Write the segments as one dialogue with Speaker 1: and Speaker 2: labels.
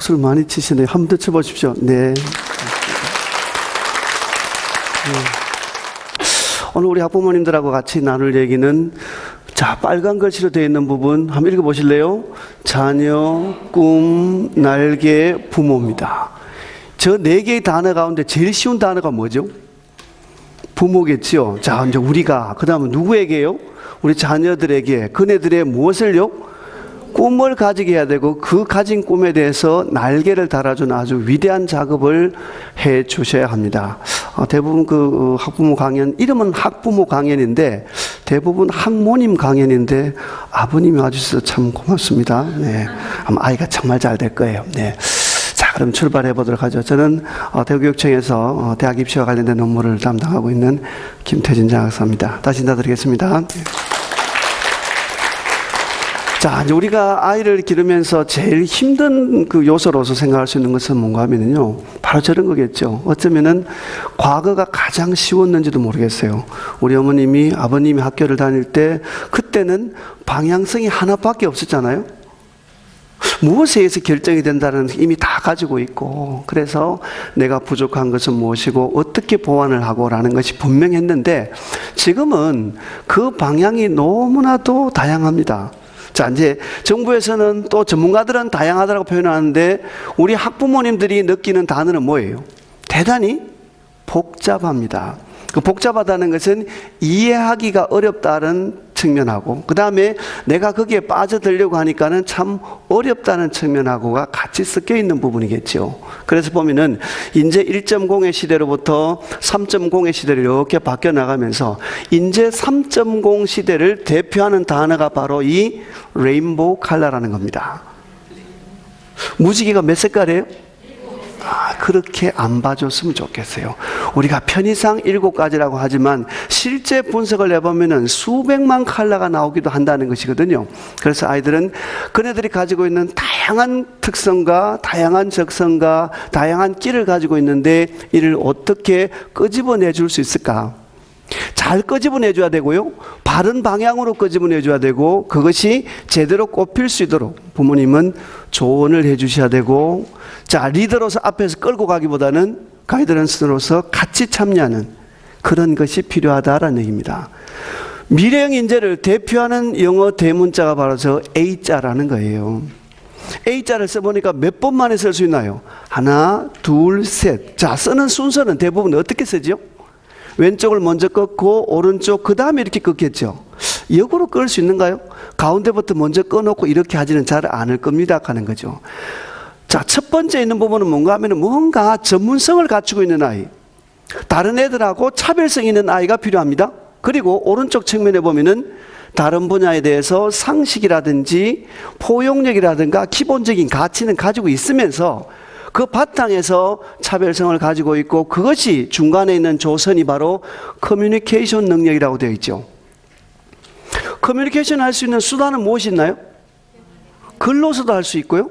Speaker 1: 박수를 많이 치시네요. 한 번 더 쳐보십시오. 네. 오늘 우리 학부모님들하고 같이 나눌 얘기는, 자, 빨간 글씨로 되어 있는 부분 한번 읽어보실래요? 자녀, 꿈, 날개, 부모입니다. 저 네 개의 단어 가운데 제일 쉬운 단어가 뭐죠? 부모겠지요. 자, 이제 우리가, 그 다음은 누구에게요? 우리 자녀들에게, 그네들의 무엇을요? 꿈을 가지게 해야 되고, 그 가진 꿈에 대해서 날개를 달아주는 아주 위대한 작업을 해 주셔야 합니다. 대부분 그 학부모 강연, 이름은 학부모 강연인데 대부분 학모님 강연인데 아버님이 와주셔서 참 고맙습니다. 네, 아마 아이가 정말 잘 될 거예요. 네. 자, 그럼 출발해 보도록 하죠. 저는 대구교육청에서 대학 입시와 관련된 업무를 담당하고 있는 김태진 장학사입니다. 다시 인사드리겠습니다. 자, 이제 우리가 아이를 기르면서 제일 힘든 그 요소로서 생각할 수 있는 것은 뭔가 하면은요, 바로 저런 거겠죠. 어쩌면은 과거가 가장 쉬웠는지도 모르겠어요. 우리 어머님이, 아버님이 학교를 다닐 때, 그때는 방향성이 하나밖에 없었잖아요. 무엇에 의해서 결정이 된다는 이미 다 가지고 있고, 그래서 내가 부족한 것은 무엇이고 어떻게 보완을 하고 라는 것이 분명했는데, 지금은 그 방향이 너무나도 다양합니다. 자, 이제 정부에서는 또 전문가들은 다양하다고 표현하는데, 우리 학부모님들이 느끼는 단어는 뭐예요? 대단히 복잡합니다. 그 복잡하다는 것은 이해하기가 어렵다는 측면하고, 그 다음에 내가 거기에 빠져들려고 하니까는 참 어렵다는 측면하고가 같이 섞여 있는 부분이겠죠. 그래서 보면은 인재 1.0의 시대로부터 3.0의 시대로 이렇게 바뀌어 나가면서 인재 3.0 시대를 대표하는 단어가 바로 이 레인보우 컬러라는 겁니다. 무지개가 몇 색깔이에요? 그렇게 안 봐줬으면 좋겠어요. 우리가 편의상 7가지라고 하지만 실제 분석을 해보면 수백만 컬러가 나오기도 한다는 것이거든요. 그래서 아이들은 그네들이 가지고 있는 다양한 특성과 다양한 적성과 다양한 끼를 가지고 있는데, 이를 어떻게 끄집어내 줄 수 있을까? 잘 끄집어내 줘야 되고요, 바른 방향으로 끄집어내 줘야 되고, 그것이 제대로 꼽힐 수 있도록 부모님은 조언을 해 주셔야 되고, 자, 리더로서 앞에서 끌고 가기보다는 가이드런스로서 같이 참여하는 그런 것이 필요하다라는 얘기입니다. 미래형 인재를 대표하는 영어 대문자가 바로 저 A자라는 거예요. A자를 써보니까 몇 번 만에 쓸 수 있나요? 하나, 둘, 셋. 자, 쓰는 순서는 대부분 어떻게 쓰죠? 왼쪽을 먼저 꺾고 오른쪽 그 다음에 이렇게 꺾겠죠. 역으로 끌 수 있는가요? 가운데부터 먼저 꺼놓고 이렇게 하지는 잘 않을 겁니다 하는 거죠. 자, 첫 번째 있는 부분은 뭔가 하면 뭔가 전문성을 갖추고 있는 아이, 다른 애들하고 차별성 있는 아이가 필요합니다. 그리고 오른쪽 측면에 보면은 다른 분야에 대해서 상식이라든지 포용력이라든가 기본적인 가치는 가지고 있으면서 그 바탕에서 차별성을 가지고 있고, 그것이 중간에 있는 조선이 바로 커뮤니케이션 능력이라고 되어 있죠. 커뮤니케이션 할 수 있는 수단은 무엇이 있나요? 글로서도 할 수 있고요,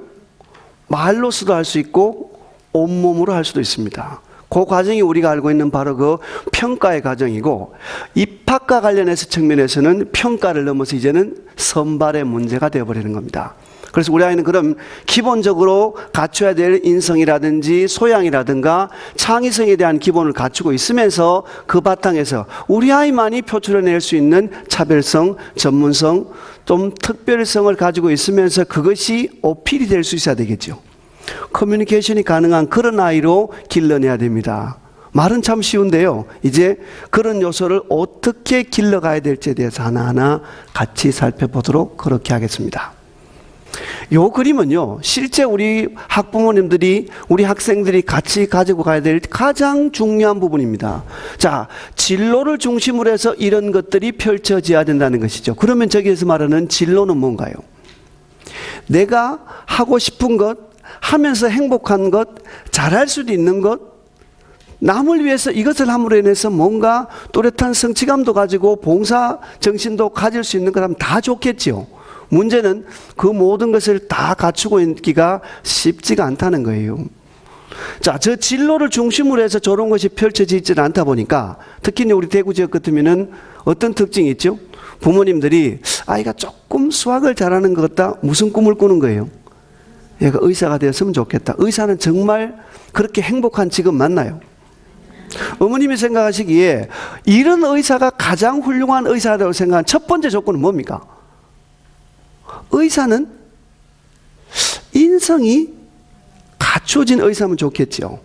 Speaker 1: 말로서도 할 수 있고, 온몸으로 할 수도 있습니다. 그 과정이 우리가 알고 있는 바로 그 평가의 과정이고, 입학과 관련해서 측면에서는 평가를 넘어서 이제는 선발의 문제가 되어버리는 겁니다. 그래서 우리 아이는 그럼 기본적으로 갖춰야 될 인성이라든지 소양이라든가 창의성에 대한 기본을 갖추고 있으면서 그 바탕에서 우리 아이만이 표출해낼 수 있는 차별성, 전문성, 좀 특별성을 가지고 있으면서 그것이 어필이 될 수 있어야 되겠죠. 커뮤니케이션이 가능한 그런 아이로 길러내야 됩니다. 말은 참 쉬운데요, 이제 그런 요소를 어떻게 길러가야 될지에 대해서 하나하나 같이 살펴보도록 그렇게 하겠습니다. 요 그림은요, 실제 우리 학부모님들이, 우리 학생들이 같이 가지고 가야 될 가장 중요한 부분입니다. 자, 진로를 중심으로 해서 이런 것들이 펼쳐져야 된다는 것이죠. 그러면 저기에서 말하는 진로는 뭔가요? 내가 하고 싶은 것, 하면서 행복한 것, 잘할 수도 있는 것, 남을 위해서 이것을 함으로 인해서 뭔가 또렷한 성취감도 가지고 봉사 정신도 가질 수 있는 거라면 다 좋겠죠. 문제는 그 모든 것을 다 갖추고 있기가 쉽지가 않다는 거예요. 자, 저 진로를 중심으로 해서 저런 것이 펼쳐지지 않다 보니까, 특히 우리 대구 지역 같으면은 어떤 특징이 있죠? 부모님들이 아이가 조금 수학을 잘하는 것 같다, 무슨 꿈을 꾸는 거예요? 얘가 의사가 되었으면 좋겠다. 의사는 정말 그렇게 행복한 직업 맞나요? 어머님이 생각하시기에 이런 의사가 가장 훌륭한 의사라고 생각한 첫 번째 조건은 뭡니까? 의사는 인성이 갖춰진 의사면 좋겠죠.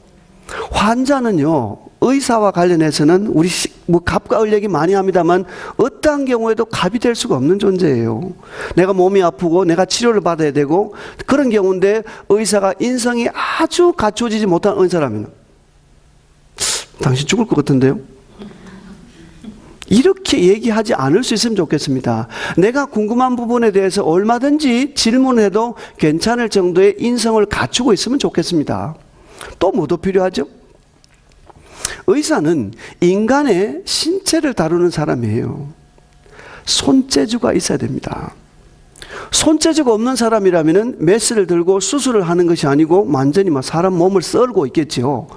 Speaker 1: 환자는요, 의사와 관련해서는 우리 뭐 갑과 을 얘기 많이 합니다만 어떠한 경우에도 갑이 될 수가 없는 존재예요. 내가 몸이 아프고 내가 치료를 받아야 되고 그런 경우인데 의사가 인성이 아주 갖춰지지 못한 의사라면 당신 죽을 것 같은데요? 이렇게 얘기하지 않을 수 있으면 좋겠습니다. 내가 궁금한 부분에 대해서 얼마든지 질문해도 괜찮을 정도의 인성을 갖추고 있으면 좋겠습니다. 또 뭐도 필요하죠? 의사는 인간의 신체를 다루는 사람이에요. 손재주가 있어야 됩니다. 손재주가 없는 사람이라면 메스를 들고 수술을 하는 것이 아니고 완전히 막 사람 몸을 썰고 있겠죠.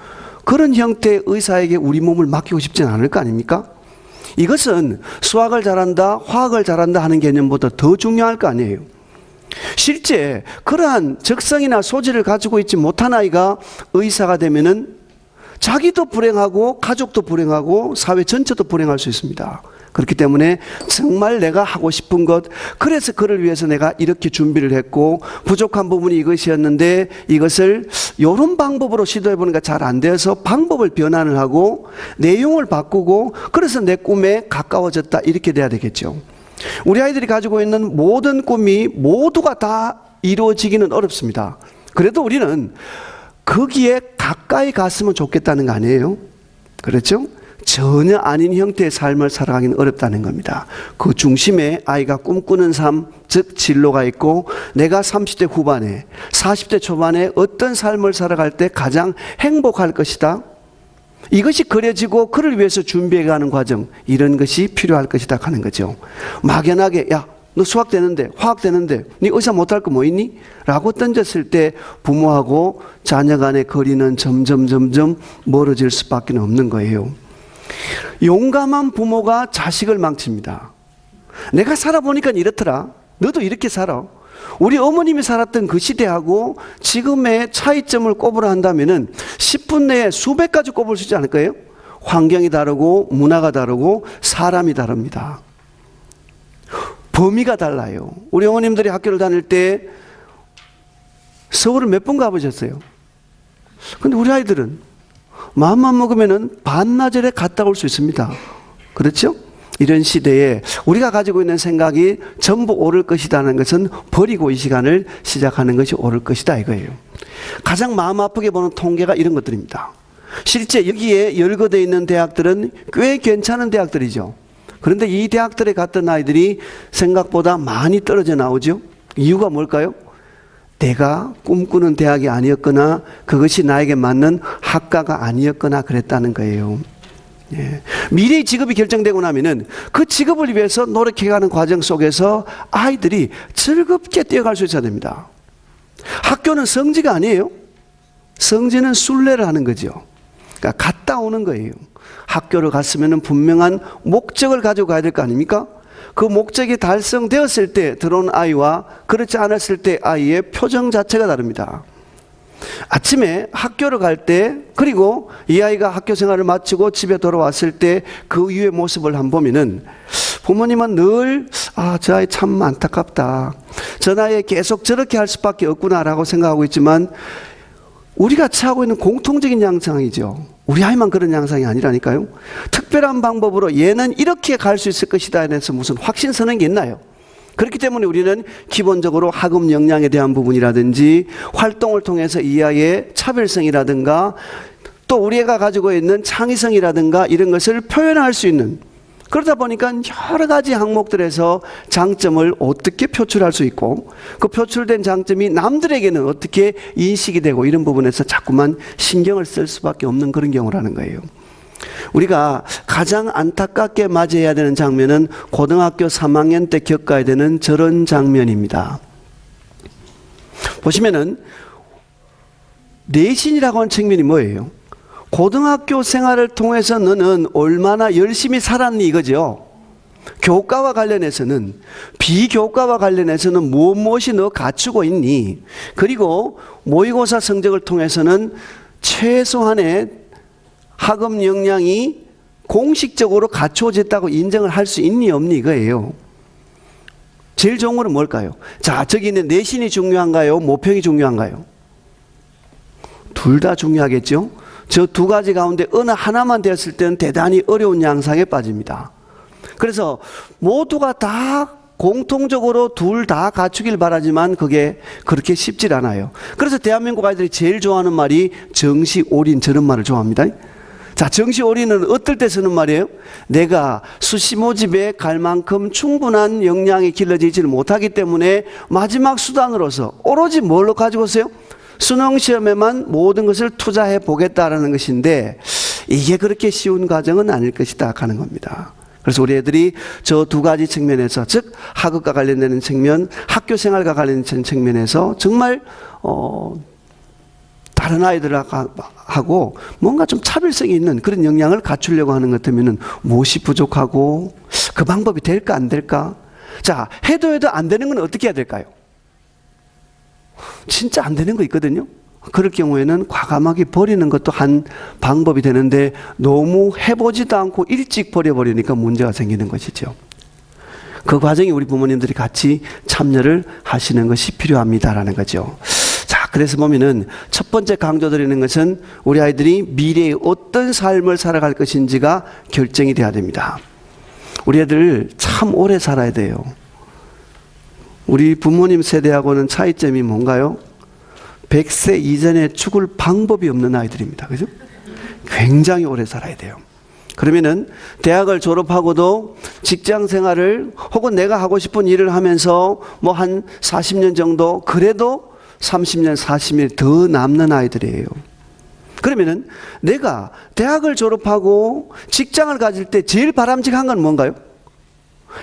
Speaker 1: 그런 형태의 의사에게 우리 몸을 맡기고 싶지는 않을 거 아닙니까? 이것은 수학을 잘한다, 화학을 잘한다 하는 개념보다 더 중요할 거 아니에요. 실제 그러한 적성이나 소질을 가지고 있지 못한 아이가 의사가 되면은 자기도 불행하고 가족도 불행하고 사회 전체도 불행할 수 있습니다. 그렇기 때문에 정말 내가 하고 싶은 것, 그래서 그를 위해서 내가 이렇게 준비를 했고 부족한 부분이 이것이었는데 이것을 이런 방법으로 시도해보니까 잘 안 돼서 방법을 변환을 하고 내용을 바꾸고 그래서 내 꿈에 가까워졌다, 이렇게 돼야 되겠죠. 우리 아이들이 가지고 있는 모든 꿈이 모두가 다 이루어지기는 어렵습니다. 그래도 우리는 거기에 가까이 갔으면 좋겠다는 거 아니에요? 그렇죠? 전혀 아닌 형태의 삶을 살아가기는 어렵다는 겁니다. 그 중심에 아이가 꿈꾸는 삶, 즉 진로가 있고 내가 30대 후반에 40대 초반에 어떤 삶을 살아갈 때 가장 행복할 것이다, 이것이 그려지고 그를 위해서 준비해가는 과정, 이런 것이 필요할 것이다 하는 거죠. 막연하게 야, 너 수학 되는데, 화학 되는데 네 의사 못할 거 뭐 있니? 라고 던졌을 때 부모하고 자녀 간의 거리는 점점 멀어질 수밖에 없는 거예요. 용감한 부모가 자식을 망칩니다. 내가 살아보니까 이렇더라, 너도 이렇게 살아. 우리 어머님이 살았던 그 시대하고 지금의 차이점을 꼽으라 한다면은 10분 내에 수백 가지 꼽을 수 있지 않을까요? 환경이 다르고 문화가 다르고 사람이 다릅니다. 범위가 달라요. 우리 어머님들이 학교를 다닐 때 서울을 몇 번 가보셨어요? 근데 우리 아이들은 마음만 먹으면은 반나절에 갔다 올 수 있습니다. 그렇죠? 이런 시대에 우리가 가지고 있는 생각이 전부 옳을 것이라는 것은 버리고 이 시간을 시작하는 것이 옳을 것이다, 이거예요. 가장 마음 아프게 보는 통계가 이런 것들입니다. 실제 여기에 열거되어 있는 대학들은 꽤 괜찮은 대학들이죠. 그런데 이 대학들에 갔던 아이들이 생각보다 많이 떨어져 나오죠. 이유가 뭘까요? 내가 꿈꾸는 대학이 아니었거나 그것이 나에게 맞는 학과가 아니었거나 그랬다는 거예요. 예. 미래의 직업이 결정되고 나면은 그 직업을 위해서 노력해가는 과정 속에서 아이들이 즐겁게 뛰어갈 수 있어야 됩니다. 학교는 성지가 아니에요. 성지는 순례를 하는 거죠. 그러니까 갔다 오는 거예요. 학교를 갔으면 분명한 목적을 가지고 가야 될 거 아닙니까? 그 목적이 달성되었을 때 들어온 아이와 그렇지 않았을 때 아이의 표정 자체가 다릅니다. 아침에 학교를 갈 때, 그리고 이 아이가 학교 생활을 마치고 집에 돌아왔을 때 그 이후의 모습을 한번 보면은 부모님은 늘 저 아이 참 안타깝다, 저 나이에 계속 저렇게 할 수밖에 없구나라고 생각하고 있지만 우리가 처하고 있는 공통적인 양상이죠. 우리 아이만 그런 양상이 아니라니까요. 특별한 방법으로 얘는 이렇게 갈 수 있을 것이다 해서 무슨 확신 서는 게 있나요? 그렇기 때문에 우리는 기본적으로 학업 역량에 대한 부분이라든지 활동을 통해서 이 아이의 차별성이라든가 또 우리 애가 가지고 있는 창의성이라든가 이런 것을 표현할 수 있는, 그러다 보니까 여러 가지 항목들에서 장점을 어떻게 표출할 수 있고 그 표출된 장점이 남들에게는 어떻게 인식이 되고 이런 부분에서 자꾸만 신경을 쓸 수밖에 없는 그런 경우라는 거예요. 우리가 가장 안타깝게 맞이해야 되는 장면은 고등학교 3학년 때 겪어야 되는 저런 장면입니다. 보시면은 내신이라고 하는 측면이 뭐예요? 고등학교 생활을 통해서 너는 얼마나 열심히 살았니, 이거죠. 교과와 관련해서는, 비교과와 관련해서는 무엇이 너 갖추고 있니? 그리고 모의고사 성적을 통해서는 최소한의 학업 역량이 공식적으로 갖추어졌다고 인정을 할 수 있니 없니 이거예요. 제일 좋은 거는 뭘까요? 자, 저기 있는 내신이 중요한가요? 모평이 중요한가요? 둘 다 중요하겠죠? 저 두 가지 가운데 어느 하나만 되었을 때는 대단히 어려운 양상에 빠집니다. 그래서 모두가 다 공통적으로 둘 다 갖추길 바라지만 그게 그렇게 쉽질 않아요. 그래서 대한민국 아이들이 제일 좋아하는 말이 정시 올인, 저런 말을 좋아합니다. 자, 정시 올인은 어떨 때 쓰는 말이에요? 내가 수시 모집에 갈 만큼 충분한 역량이 길러지지를 못하기 때문에 마지막 수단으로서 오로지 뭘로 가지고 오세요? 수능 시험에만 모든 것을 투자해 보겠다라는 것인데, 이게 그렇게 쉬운 과정은 아닐 것이다 하는 겁니다. 그래서 우리 애들이 저 두 가지 측면에서, 즉 학업과 관련되는 측면, 학교 생활과 관련된 측면에서 정말 다른 아이들하고 뭔가 좀 차별성이 있는 그런 역량을 갖추려고 하는 것 때문에 무엇이 부족하고 그 방법이 될까 안 될까? 자, 해도 안 되는 건 어떻게 해야 될까요? 진짜 안 되는 거 있거든요. 그럴 경우에는 과감하게 버리는 것도 한 방법이 되는데, 너무 해보지도 않고 일찍 버려버리니까 문제가 생기는 것이죠. 그 과정에 우리 부모님들이 같이 참여를 하시는 것이 필요합니다라는 거죠. 자, 그래서 보면은 첫 번째 강조드리는 것은 우리 아이들이 미래에 어떤 삶을 살아갈 것인지가 결정이 돼야 됩니다. 우리 애들 참 오래 살아야 돼요. 우리 부모님 세대하고는 차이점이 뭔가요? 100세 이전에 죽을 방법이 없는 아이들입니다. 그죠? 굉장히 오래 살아야 돼요. 그러면은 대학을 졸업하고도 직장 생활을 혹은 내가 하고 싶은 일을 하면서 뭐 한 40년 정도, 그래도 30년, 40년 더 남는 아이들이에요. 그러면은 내가 대학을 졸업하고 직장을 가질 때 제일 바람직한 건 뭔가요?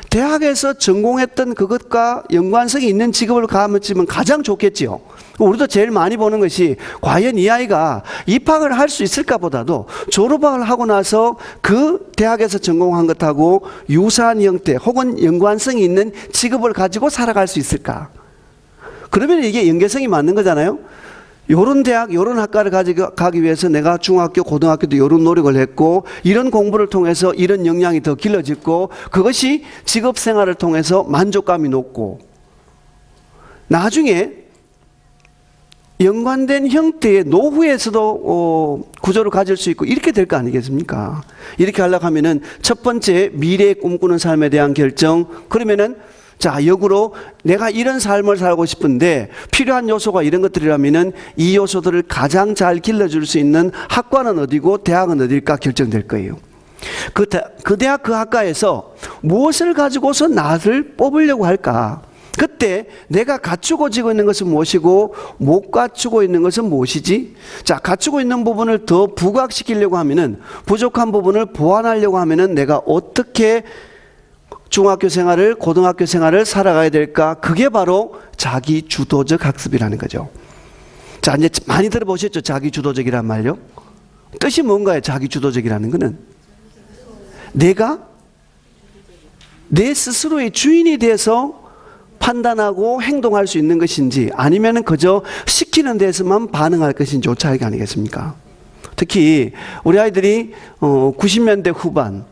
Speaker 1: 대학에서 전공했던 그것과 연관성이 있는 직업을 가면 가장 좋겠지요. 우리도 제일 많이 보는 것이 과연 이 아이가 입학을 할 수 있을까 보다도 졸업을 하고 나서 그 대학에서 전공한 것하고 유사한 형태 혹은 연관성이 있는 직업을 가지고 살아갈 수 있을까? 그러면 이게 연계성이 맞는 거잖아요. 요런 대학, 요런 학과를 가기 위해서 내가 중학교, 고등학교도 요런 노력을 했고, 이런 공부를 통해서 이런 역량이 더 길러졌고, 그것이 직업 생활을 통해서 만족감이 높고, 나중에 연관된 형태의 노후에서도 구조를 가질 수 있고, 이렇게 될 거 아니겠습니까? 이렇게 하려고 하면은 첫 번째 미래에 꿈꾸는 삶에 대한 결정. 그러면은 자, 역으로 내가 이런 삶을 살고 싶은데 필요한 요소가 이런 것들이라면은 이 요소들을 가장 잘 길러줄 수 있는 학과는 어디고 대학은 어딜까 결정될 거예요. 그 대학 그 학과에서 무엇을 가지고서 나를 뽑으려고 할까? 그때 내가 갖추고 지고 있는 것은 무엇이고 못 갖추고 있는 것은 무엇이지? 자, 갖추고 있는 부분을 더 부각시키려고 하면은, 부족한 부분을 보완하려고 하면은 내가 어떻게 중학교 생활을, 고등학교 생활을 살아가야 될까? 그게 바로 자기 주도적 학습이라는 거죠. 자, 이제 많이 들어보셨죠? 자기 주도적이란 말요. 뜻이 뭔가요? 자기 주도적이라는 거는 내가 내 스스로의 주인이 돼서 판단하고 행동할 수 있는 것인지, 아니면 그저 시키는 데서만 반응할 것인지, 그 차이가 아니겠습니까? 특히 우리 아이들이 90년대 후반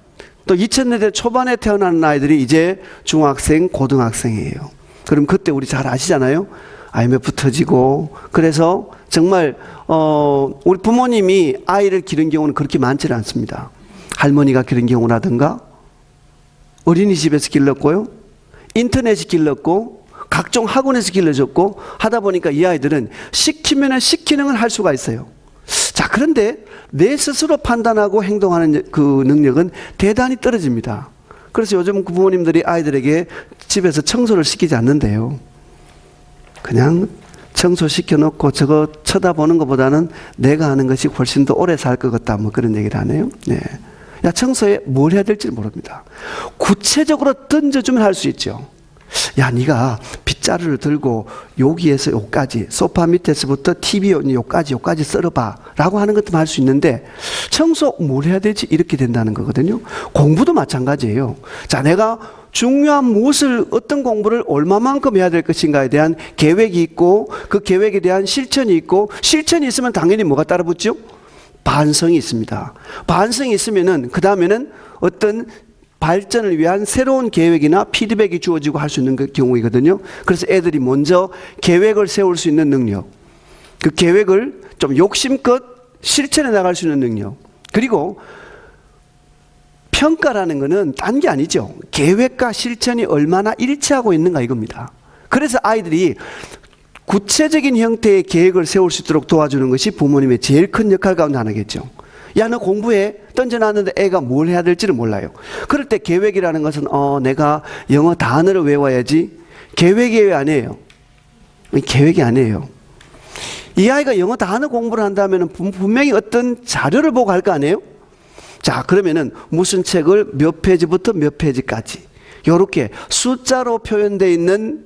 Speaker 1: 또 2000년대 초반에 태어나는 아이들이 이제 중학생, 고등학생이에요. 그럼 그때 우리 잘 아시잖아요. IMF 터지고, 그래서 정말 우리 부모님이 아이를 기른 경우는 그렇게 많지는 않습니다. 할머니가 기른 경우라든가, 어린이집에서 길렀고요, 인터넷이 길렀고, 각종 학원에서 길러졌고 하다 보니까 이 아이들은 시키면 시키는 걸 할 수가 있어요. 자, 그런데 내 스스로 판단하고 행동하는 그 능력은 대단히 떨어집니다. 그래서 요즘 부모님들이 아이들에게 집에서 청소를 시키지 않는데요. 그냥 청소시켜 놓고 저거 쳐다보는 것보다는 내가 하는 것이 훨씬 더 오래 살 것 같다, 뭐 그런 얘기를 하네요. 네. 야, 청소에 뭘 해야 될지 모릅니다. 구체적으로 던져주면 할 수 있죠. 야, 네가 빗자루를 들고 여기에서 여기까지, 소파 밑에서부터 TV 여기까지 썰어봐 라고 하는 것도 할 수 있는데, 청소 뭘 해야 되지? 이렇게 된다는 거거든요. 공부도 마찬가지예요. 자, 내가 중요한 무엇을, 어떤 공부를 얼마만큼 해야 될 것인가에 대한 계획이 있고, 그 계획에 대한 실천이 있고, 실천이 있으면 당연히 뭐가 따라붙죠? 반성이 있습니다. 반성이 있으면은 그 다음에는 어떤 발전을 위한 새로운 계획이나 피드백이 주어지고 할 수 있는 그 경우이거든요. 그래서 애들이 먼저 계획을 세울 수 있는 능력, 그 계획을 좀 욕심껏 실천해 나갈 수 있는 능력, 그리고 평가라는 것은 딴 게 아니죠. 계획과 실천이 얼마나 일치하고 있는가 이겁니다. 그래서 아이들이 구체적인 형태의 계획을 세울 수 있도록 도와주는 것이 부모님의 제일 큰 역할 가운데 하나겠죠. 야, 너 공부해. 던져놨는데 애가 뭘 해야 될지를 몰라요. 그럴 때 계획이라는 것은 내가 영어 단어를 외워야지. 계획이 아니에요. 계획이 아니에요. 이 아이가 영어 단어 공부를 한다면 분명히 어떤 자료를 보고 할 거 아니에요? 자, 그러면은 무슨 책을 몇 페이지부터 몇 페이지까지 이렇게 숫자로 표현되어 있는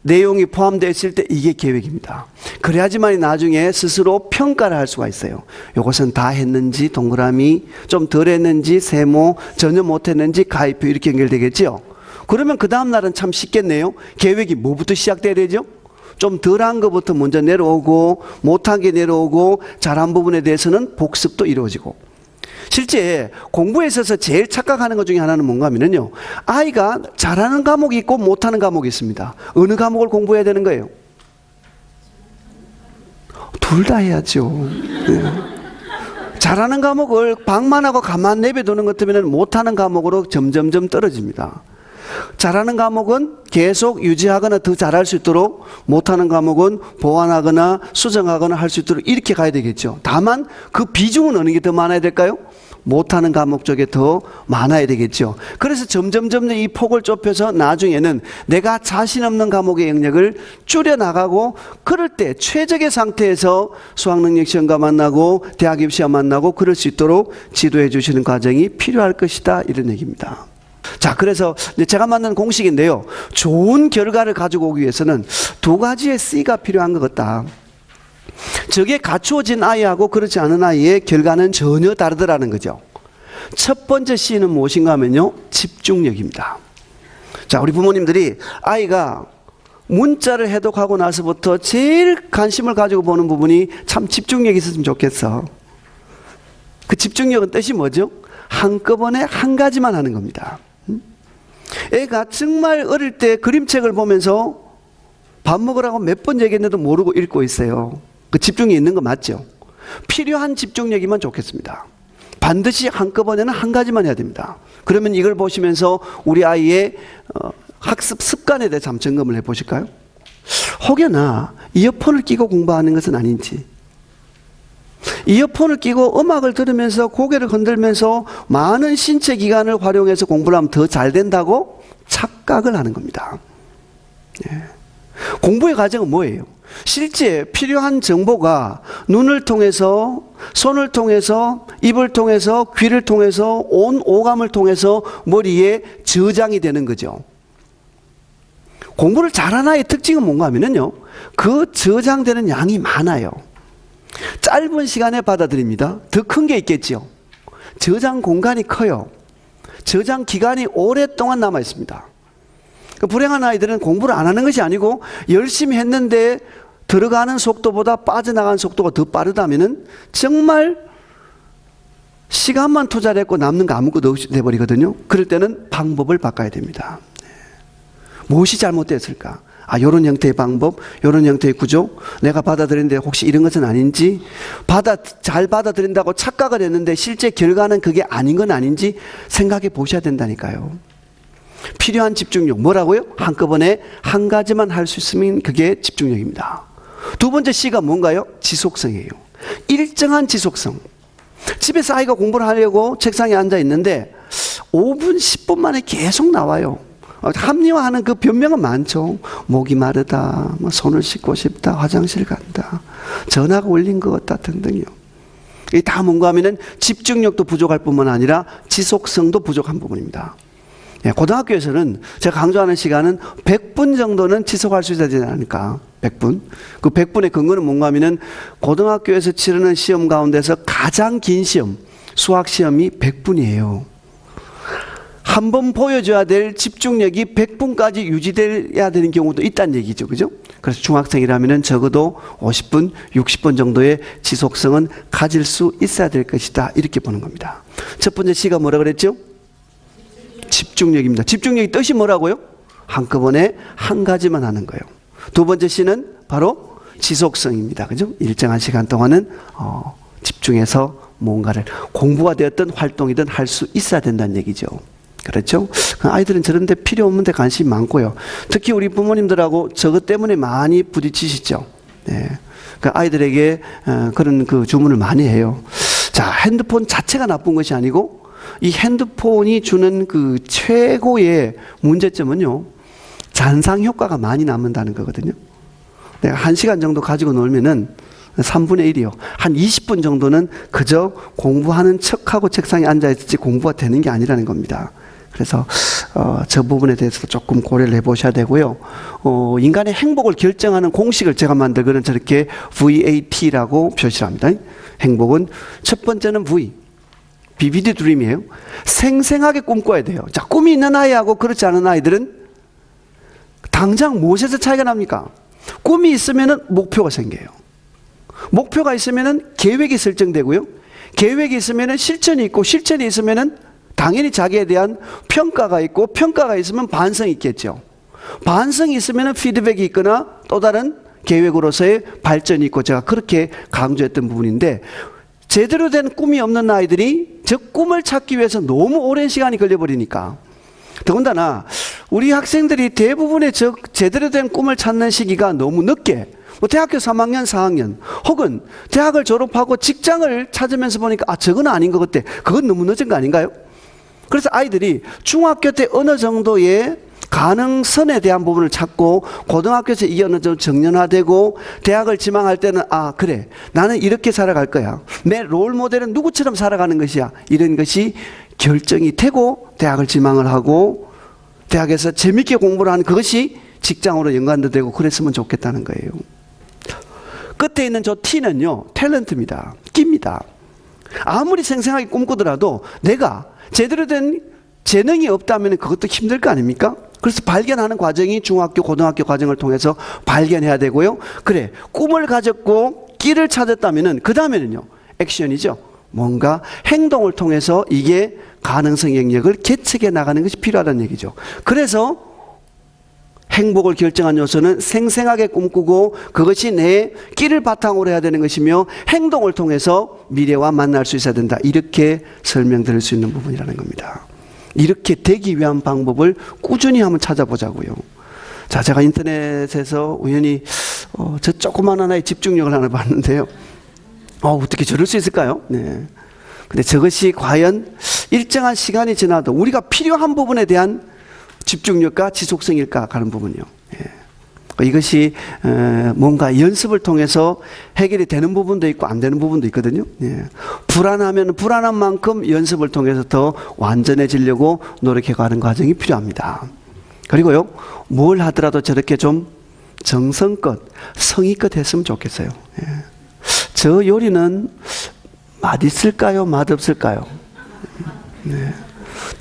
Speaker 1: 내용이 포함되어 있을 때 이게 계획입니다. 그래야지만 나중에 스스로 평가를 할 수가 있어요. 이것은 다 했는지 동그라미, 좀 덜 했는지 세모, 전혀 못했는지 가위표 이렇게 연결되겠죠. 그러면 그 다음 날은 참 쉽겠네요. 계획이 뭐부터 시작돼야 되죠? 좀 덜한 것부터 먼저 내려오고, 못한 게 내려오고, 잘한 부분에 대해서는 복습도 이루어지고. 실제 공부에 있어서 제일 착각하는 것 중에 하나는 뭔가 하면요, 아이가 잘하는 과목이 있고 못하는 과목이 있습니다. 어느 과목을 공부해야 되는 거예요? 둘 다 해야죠. 네. 잘하는 과목을 방만 하고 가만 내버려두는 것 때문에 못하는 과목으로 점점점 떨어집니다. 잘하는 과목은 계속 유지하거나 더 잘할 수 있도록, 못하는 과목은 보완하거나 수정하거나 할 수 있도록 이렇게 가야 되겠죠. 다만 그 비중은 어느 게 더 많아야 될까요? 못하는 과목 쪽에 더 많아야 되겠죠. 그래서 점점 이 폭을 좁혀서 나중에는 내가 자신 없는 과목의 영역을 줄여나가고, 그럴 때 최적의 상태에서 수학능력시험과 만나고 대학 입시와 만나고 그럴 수 있도록 지도해 주시는 과정이 필요할 것이다, 이런 얘기입니다. 자, 그래서 제가 만든 공식인데요, 좋은 결과를 가지고 오기 위해서는 두 가지의 C가 필요한 것 같다. 저게 갖추어진 아이하고 그렇지 않은 아이의 결과는 전혀 다르더라는 거죠. 첫 번째 C는 무엇인가 하면요, 집중력입니다. 자, 우리 부모님들이 아이가 문자를 해독하고 나서부터 제일 관심을 가지고 보는 부분이 참 집중력이 있었으면 좋겠어. 그 집중력은 뜻이 뭐죠? 한꺼번에 한 가지만 하는 겁니다. 애가 정말 어릴 때 그림책을 보면서 밥 먹으라고 몇 번 얘기했는데도 모르고 읽고 있어요. 그 집중이 있는 거 맞죠? 필요한 집중력이면 좋겠습니다. 반드시 한꺼번에는 한 가지만 해야 됩니다. 그러면 이걸 보시면서 우리 아이의 학습 습관에 대해서 한번 점검을 해보실까요? 혹여나 이어폰을 끼고 공부하는 것은 아닌지, 이어폰을 끼고 음악을 들으면서 고개를 흔들면서 많은 신체 기관을 활용해서 공부를 하면 더 잘 된다고 착각을 하는 겁니다. 네. 공부의 과정은 뭐예요? 실제 필요한 정보가 눈을 통해서, 손을 통해서, 입을 통해서, 귀를 통해서, 온 오감을 통해서 머리에 저장이 되는 거죠. 공부를 잘하는 아이의 특징은 뭔가 하면요, 그 저장되는 양이 많아요. 짧은 시간에 받아들입니다. 더 큰 게 있겠죠. 저장 공간이 커요. 저장 기간이 오랫동안 남아 있습니다. 불행한 아이들은 공부를 안 하는 것이 아니고 열심히 했는데 들어가는 속도보다 빠져나가는 속도가 더 빠르다면은 정말 시간만 투자를 했고 남는 거 아무것도 없이 돼버리거든요. 그럴 때는 방법을 바꿔야 됩니다. 무엇이 잘못됐을까? 이런 형태의 방법, 이런 형태의 구조, 내가 받아들이는데 혹시 이런 것은 아닌지, 잘 받아들인다고 착각을 했는데 실제 결과는 그게 아닌 건 아닌지 생각해 보셔야 된다니까요. 필요한 집중력, 뭐라고요? 한꺼번에 한 가지만 할 수 있으면 그게 집중력입니다. 두 번째 C가 뭔가요? 지속성이에요. 일정한 지속성. 집에서 아이가 공부를 하려고 책상에 앉아 있는데 5분, 10분 만에 계속 나와요. 합리화하는 그 변명은 많죠. 목이 마르다, 손을 씻고 싶다, 화장실 간다, 전화가 울린 것 같다 등등요. 이게 다 뭔가 하면은 집중력도 부족할 뿐만 아니라 지속성도 부족한 부분입니다. 예, 고등학교에서는 제가 강조하는 시간은 100분 정도는 지속할 수 있어야 되지 않을까. 100분. 그 100분의 근거는 뭔가 하면은 고등학교에서 치르는 시험 가운데서 가장 긴 시험, 수학 시험이 100분이에요. 한 번 보여줘야 될 집중력이 100분까지 유지돼야 되는 경우도 있다는 얘기죠. 그죠? 그래서 중학생이라면 적어도 50분, 60분 정도의 지속성은 가질 수 있어야 될 것이다. 이렇게 보는 겁니다. 첫 번째 C가 뭐라 그랬죠? 집중력입니다. 집중력의 뜻이 뭐라고요? 한꺼번에 한 가지만 하는 거예요. 두 번째 C는 바로 지속성입니다. 그죠? 일정한 시간 동안은 집중해서 뭔가를 공부가 되었든 활동이든 할 수 있어야 된다는 얘기죠. 그렇죠? 아이들은 저런 데 필요 없는 데 관심이 많고요. 특히 우리 부모님들하고 저것 때문에 많이 부딪히시죠. 네. 그 아이들에게 그런 그 주문을 많이 해요. 자, 핸드폰 자체가 나쁜 것이 아니고 이 핸드폰이 주는 그 최고의 문제점은요, 잔상 효과가 많이 남는다는 거거든요. 내가 1시간 정도 가지고 놀면은 3분의 1이요. 한 20분 정도는 그저 공부하는 척하고 책상에 앉아있지 공부가 되는 게 아니라는 겁니다. 그래서 저 부분에 대해서도 조금 고려를 해보셔야 되고요. 인간의 행복을 결정하는 공식을 제가 만들거든 저렇게 VAT라고 표시를 합니다. 행복은 첫 번째는 V, 비비드 드림이에요. 생생하게 꿈꿔야 돼요. 자, 꿈이 있는 아이하고 그렇지 않은 아이들은 당장 무엇에서 차이가 납니까? 꿈이 있으면 목표가 생겨요. 목표가 있으면 계획이 설정되고요. 계획이 있으면 실천이 있고, 실천이 있으면 당연히 자기에 대한 평가가 있고, 평가가 있으면 반성이 있겠죠. 반성이 있으면 피드백이 있거나 또 다른 계획으로서의 발전이 있고, 제가 그렇게 강조했던 부분인데, 제대로 된 꿈이 없는 아이들이 저 꿈을 찾기 위해서 너무 오랜 시간이 걸려버리니까, 더군다나 우리 학생들이 대부분의 제대로 된 꿈을 찾는 시기가 너무 늦게, 대학교 3학년, 4학년, 혹은 대학을 졸업하고 직장을 찾으면서 보니까 저건 아닌 것 같아. 그건 너무 늦은 거 아닌가요? 그래서 아이들이 중학교 때 어느 정도의 가능성에 대한 부분을 찾고, 고등학교에서 이게 어느 정도 정년화되고, 대학을 지망할 때는 그래, 나는 이렇게 살아갈 거야. 내 롤 모델은 누구처럼 살아가는 것이야. 이런 것이 결정이 되고 대학을 지망을 하고 대학에서 재밌게 공부를 하는 그것이 직장으로 연관도 되고 그랬으면 좋겠다는 거예요. 끝에 있는 저 T는요, 탤런트입니다. 끼입니다. 아무리 생생하게 꿈꾸더라도 내가 제대로 된 재능이 없다면 그것도 힘들 거 아닙니까? 그래서 발견하는 과정이 중학교, 고등학교 과정을 통해서 발견해야 되고요. 그래, 꿈을 가졌고 끼를 찾았다면 그 다음에는요, 액션이죠. 뭔가 행동을 통해서 이게 가능성 영역을 개척해 나가는 것이 필요하다는 얘기죠. 그래서 행복을 결정한 요소는 생생하게 꿈꾸고 그것이 내 끼를 바탕으로 해야 되는 것이며, 행동을 통해서 미래와 만날 수 있어야 된다. 이렇게 설명드릴 수 있는 부분이라는 겁니다. 이렇게 되기 위한 방법을 꾸준히 한번 찾아보자고요. 자, 제가 인터넷에서 우연히 저 조그만 하나의 집중력을 하나 봤는데요. 어떻게 저럴 수 있을까요? 네. 근데 저것이 과연 일정한 시간이 지나도 우리가 필요한 부분에 대한 집중력과 지속성일까 하는 부분이요. 예. 이것이 뭔가 연습을 통해서 해결이 되는 부분도 있고 안 되는 부분도 있거든요. 예. 불안하면 불안한 만큼 연습을 통해서 더 완전해지려고 노력해가는 과정이 필요합니다. 그리고요, 뭘 하더라도 저렇게 좀 정성껏, 성의껏 했으면 좋겠어요. 예. 저 요리는 맛있을까요? 맛없을까요? 네.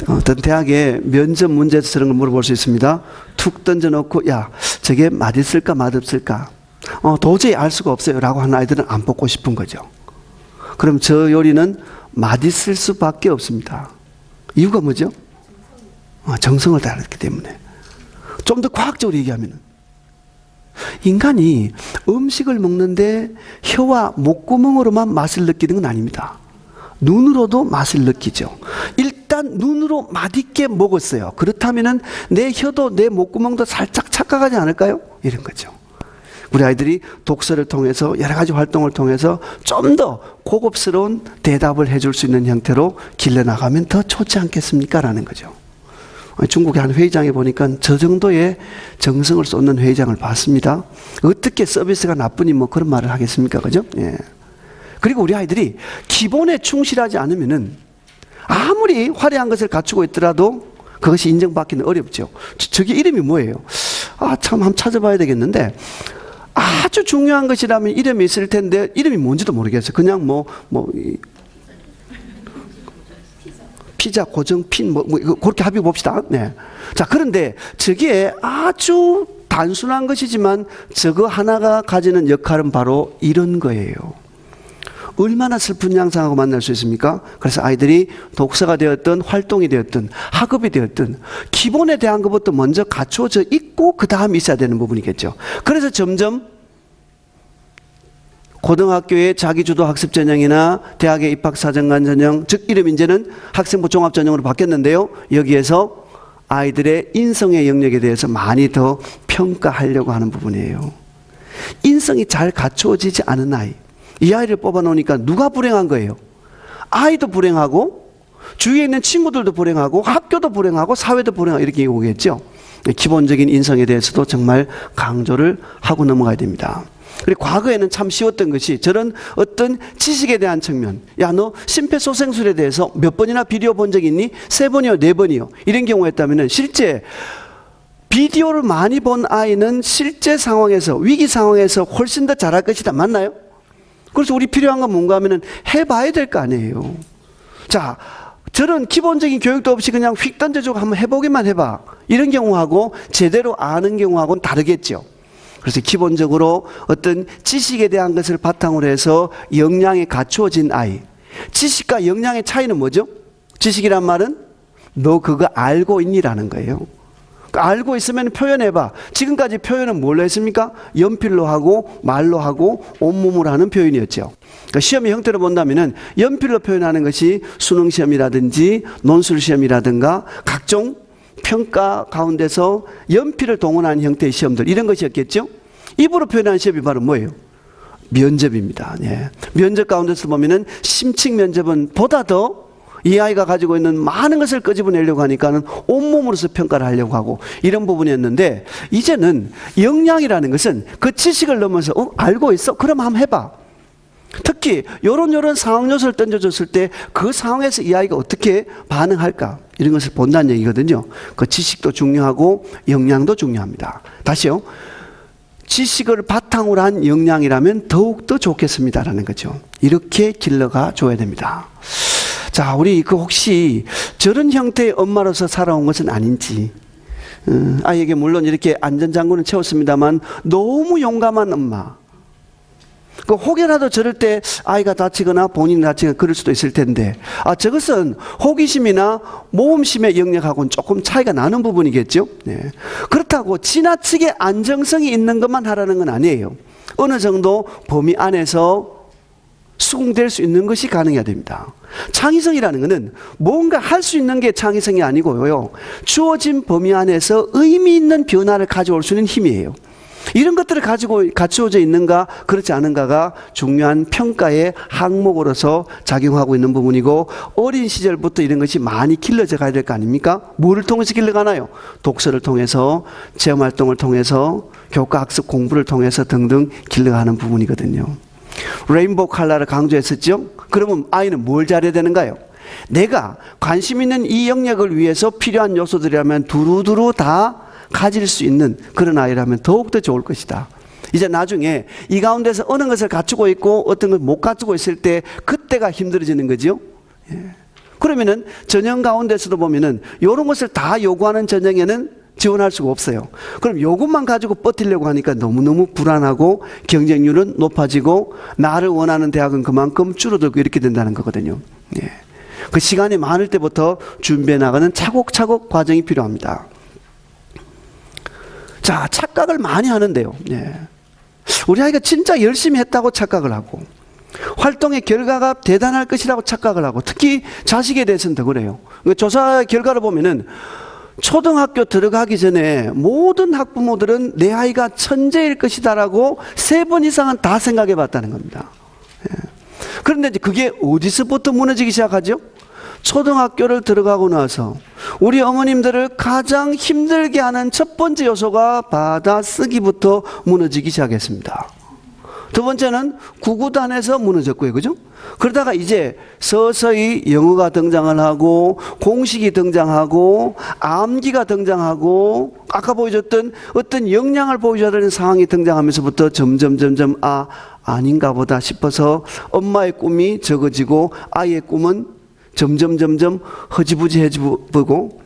Speaker 1: 어떤 대학의 면접 문제에서 저런 걸 물어볼 수 있습니다. 툭 던져놓고, 야, 저게 맛있을까? 맛없을까? 도저히 알 수가 없어요. 라고 하는 아이들은 안 뽑고 싶은 거죠. 그럼 저 요리는 맛있을 수밖에 없습니다. 이유가 뭐죠? 정성을 다했기 때문에. 좀 더 과학적으로 얘기하면, 인간이 음식을 먹는데 혀와 목구멍으로만 맛을 느끼는 건 아닙니다. 눈으로도 맛을 느끼죠. 일단 눈으로 맛있게 먹었어요. 그렇다면 내 혀도 내 목구멍도 살짝 착각하지 않을까요? 이런 거죠. 우리 아이들이 독서를 통해서 여러 가지 활동을 통해서 좀 더 고급스러운 대답을 해줄 수 있는 형태로 길러나가면 더 좋지 않겠습니까? 라는 거죠. 중국의 한 회의장에 보니까 저 정도의 정성을 쏟는 회의장을 봤습니다. 어떻게 서비스가 나쁘니 뭐 그런 말을 하겠습니까? 그죠? 예. 그리고 우리 아이들이 기본에 충실하지 않으면은 아무리 화려한 것을 갖추고 있더라도 그것이 인정받기는 어렵죠. 저게 이름이 뭐예요? 참 한번 찾아봐야 되겠는데, 아주 중요한 것이라면 이름이 있을 텐데 이름이 뭔지도 모르겠어요. 그냥 피자 고정핀 그렇게 합의해 봅시다. 네. 자, 그런데 저게 아주 단순한 것이지만 저거 하나가 가지는 역할은 바로 이런 거예요. 얼마나 슬픈 양상하고 만날 수 있습니까? 그래서 아이들이 독서가 되었든 활동이 되었든 학업이 되었든 기본에 대한 것부터 먼저 갖춰져 있고 그 다음에 있어야 되는 부분이겠죠. 그래서 점점 고등학교의 자기주도 학습 전형이나 대학의 입학사정관 전형, 즉 이름 이제는 학생부 종합 전형으로 바뀌었는데요. 여기에서 아이들의 인성의 영역에 대해서 많이 더 평가하려고 하는 부분이에요. 인성이 잘 갖추어지지 않은 아이, 이 아이를 뽑아놓으니까 누가 불행한 거예요? 아이도 불행하고 주위에 있는 친구들도 불행하고 학교도 불행하고 사회도 불행하고 이렇게 오겠죠. 기본적인 인성에 대해서도 정말 강조를 하고 넘어가야 됩니다. 그리고 과거에는 참 쉬웠던 것이 저런 어떤 지식에 대한 측면, 야, 너 심폐소생술에 대해서 몇 번이나 비디오 본 적 있니? 3번이요, 4번이요. 이런 경우였다면 실제 비디오를 많이 본 아이는 실제 상황에서, 위기 상황에서 훨씬 더 잘할 것이다. 맞나요? 그래서 우리 필요한 건 뭔가 하면은 해봐야 될 거 아니에요. 자, 저런 기본적인 교육도 없이 그냥 휙 던져주고 한번 해보기만 해봐. 이런 경우하고 제대로 아는 경우하고는 다르겠죠. 그래서 기본적으로 어떤 지식에 대한 것을 바탕으로 해서 역량이 갖추어진 아이. 지식과 역량의 차이는 뭐죠? 지식이란 말은 너 그거 알고 있니라는 거예요. 알고 있으면 표현해봐. 지금까지 표현은 뭘로 했습니까? 연필로 하고 말로 하고 온몸으로 하는 표현이었죠. 그러니까 시험의 형태로 본다면 연필로 표현하는 것이 수능시험이라든지 논술시험이라든가 각종 평가 가운데서 연필을 동원하는 형태의 시험들, 이런 것이었겠죠. 입으로 표현하는 시험이 바로 뭐예요? 면접입니다. 예. 면접 가운데서 보면은 심층 면접은 보다 더 이 아이가 가지고 있는 많은 것을 끄집어내려고 하니까는 온몸으로서 평가를 하려고 하고 이런 부분이었는데, 이제는 역량이라는 것은 그 지식을 넘어서 알고 있어? 그럼 한번 해봐. 특히 요런 상황 요소를 던져줬을 때 그 상황에서 이 아이가 어떻게 반응할까, 이런 것을 본다는 얘기거든요. 그 지식도 중요하고 역량도 중요합니다. 다시요. 지식을 바탕으로 한 역량이라면 더욱더 좋겠습니다라는 거죠. 이렇게 길러가 줘야 됩니다. 자, 우리 혹시 저런 형태의 엄마로서 살아온 것은 아닌지, 아이에게 물론 이렇게 안전장구는 채웠습니다만 너무 용감한 엄마, 혹여라도 저럴 때 아이가 다치거나 본인이 다치거나 그럴 수도 있을 텐데, 저것은 호기심이나 모험심의 영역하고는 조금 차이가 나는 부분이겠죠. 네. 그렇다고 지나치게 안정성이 있는 것만 하라는 건 아니에요. 어느 정도 범위 안에서 수긍될 수 있는 것이 가능해야 됩니다. 창의성이라는 것은 뭔가 할 수 있는 게 창의성이 아니고요, 주어진 범위 안에서 의미 있는 변화를 가져올 수 있는 힘이에요. 이런 것들을 가지고 갖추어져 있는가 그렇지 않은가가 중요한 평가의 항목으로서 작용하고 있는 부분이고, 어린 시절부터 이런 것이 많이 길러져 가야 될 거 아닙니까? 뭐를 통해서 길러가나요? 독서를 통해서, 체험활동을 통해서, 교과학습 공부를 통해서 등등 길러가는 부분이거든요. 레인보우 컬러를 강조했었죠? 그러면 아이는 뭘 잘해야 되는가요? 내가 관심 있는 이 영역을 위해서 필요한 요소들이라면 두루두루 다 가질 수 있는 그런 아이라면 더욱더 좋을 것이다. 이제 나중에 이 가운데서 어느 것을 갖추고 있고 어떤 걸 못 갖추고 있을 때 그때가 힘들어지는 거죠. 예. 그러면은 전형 가운데서도 보면은 이런 것을 다 요구하는 전형에는 지원할 수가 없어요. 그럼 요것만 가지고 버티려고 하니까 너무너무 불안하고 경쟁률은 높아지고 나를 원하는 대학은 그만큼 줄어들고 이렇게 된다는 거거든요. 예. 그 시간이 많을 때부터 준비해 나가는 차곡차곡 과정이 필요합니다. 자, 착각을 많이 하는데요. 예. 우리 아이가 진짜 열심히 했다고 착각을 하고, 활동의 결과가 대단할 것이라고 착각을 하고, 특히 자식에 대해서는 더 그래요. 조사 결과를 보면은 초등학교 들어가기 전에 모든 학부모들은 내 아이가 천재일 것이다라고 3번 이상은 다 생각해 봤다는 겁니다. 예. 그런데 이제 그게 어디서부터 무너지기 시작하죠? 초등학교를 들어가고 나서 우리 어머님들을 가장 힘들게 하는 첫 번째 요소가 받아쓰기부터 무너지기 시작했습니다. 두 번째는 구구단에서 무너졌고요. 그죠? 그러다가 이제 서서히 영어가 등장을 하고 공식이 등장하고 암기가 등장하고 아까 보여줬던 어떤 역량을 보여줘야 되는 상황이 등장하면서부터 점점 아닌가 보다 싶어서 엄마의 꿈이 적어지고 아이의 꿈은 점점 허지부지해지고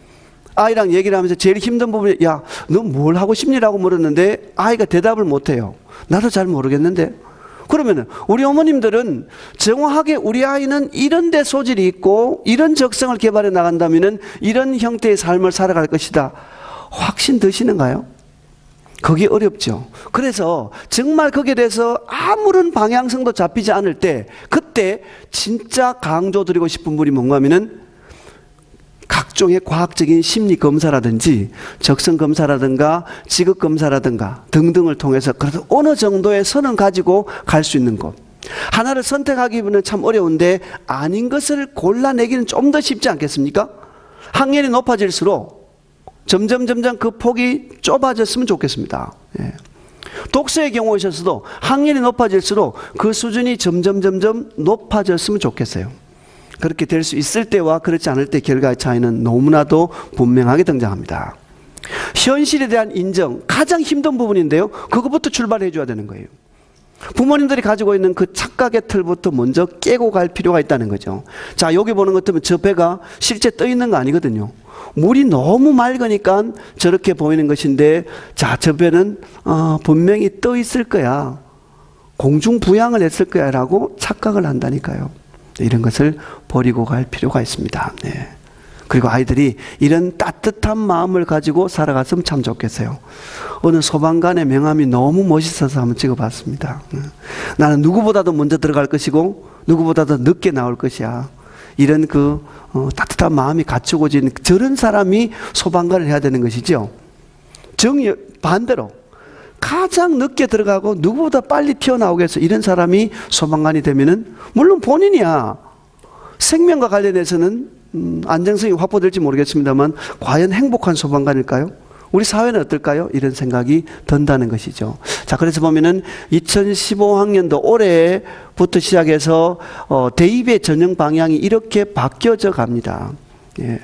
Speaker 1: 아이랑 얘기를 하면서 제일 힘든 부분이 야, 너 뭘 하고 싶니라고 물었는데 아이가 대답을 못해요. 나도 잘 모르겠는데. 그러면은 우리 어머님들은 정확하게 우리 아이는 이런 데 소질이 있고 이런 적성을 개발해 나간다면은 이런 형태의 삶을 살아갈 것이다. 확신 드시는가요? 그게 어렵죠. 그래서 정말 거기에 대해서 아무런 방향성도 잡히지 않을 때 그때 진짜 강조드리고 싶은 분이 뭔가 하면은 각종의 과학적인 심리 검사라든지 적성 검사라든가 직업 검사라든가 등등을 통해서 그래도 어느 정도의 선을 가지고 갈 수 있는 것. 하나를 선택하기는 참 어려운데 아닌 것을 골라내기는 좀 더 쉽지 않겠습니까? 학년이 높아질수록 점점 그 폭이 좁아졌으면 좋겠습니다. 예. 독서의 경우에 있어서도 학년이 높아질수록 그 수준이 점점 높아졌으면 좋겠어요. 그렇게 될 수 있을 때와 그렇지 않을 때 결과의 차이는 너무나도 분명하게 등장합니다. 현실에 대한 인정, 가장 힘든 부분인데요. 그것부터 출발해 줘야 되는 거예요. 부모님들이 가지고 있는 그 착각의 틀부터 먼저 깨고 갈 필요가 있다는 거죠. 자, 여기 보는 것 때문에 저 배가 실제 떠 있는 거 아니거든요. 물이 너무 맑으니까 저렇게 보이는 것인데, 자, 저 배는 분명히 떠 있을 거야. 공중부양을 했을 거야 라고 착각을 한다니까요. 이런 것을 버리고 갈 필요가 있습니다. 네. 그리고 아이들이 이런 따뜻한 마음을 가지고 살아갔으면 참 좋겠어요. 어느 소방관의 명함이 너무 멋있어서 한번 찍어봤습니다. 나는 누구보다도 먼저 들어갈 것이고 누구보다도 늦게 나올 것이야. 이런 따뜻한 마음이 갖추어진 저런 사람이 소방관을 해야 되는 것이죠. 반대로 가장 늦게 들어가고 누구보다 빨리 튀어나오게 해서 이런 사람이 소방관이 되면은 물론 본인이야 생명과 관련해서는 안정성이 확보될지 모르겠습니다만 과연 행복한 소방관일까요? 우리 사회는 어떨까요? 이런 생각이 든다는 것이죠. 자, 그래서 보면은 2015학년도 올해부터 시작해서 대입의 전형 방향이 이렇게 바뀌어져 갑니다. 예.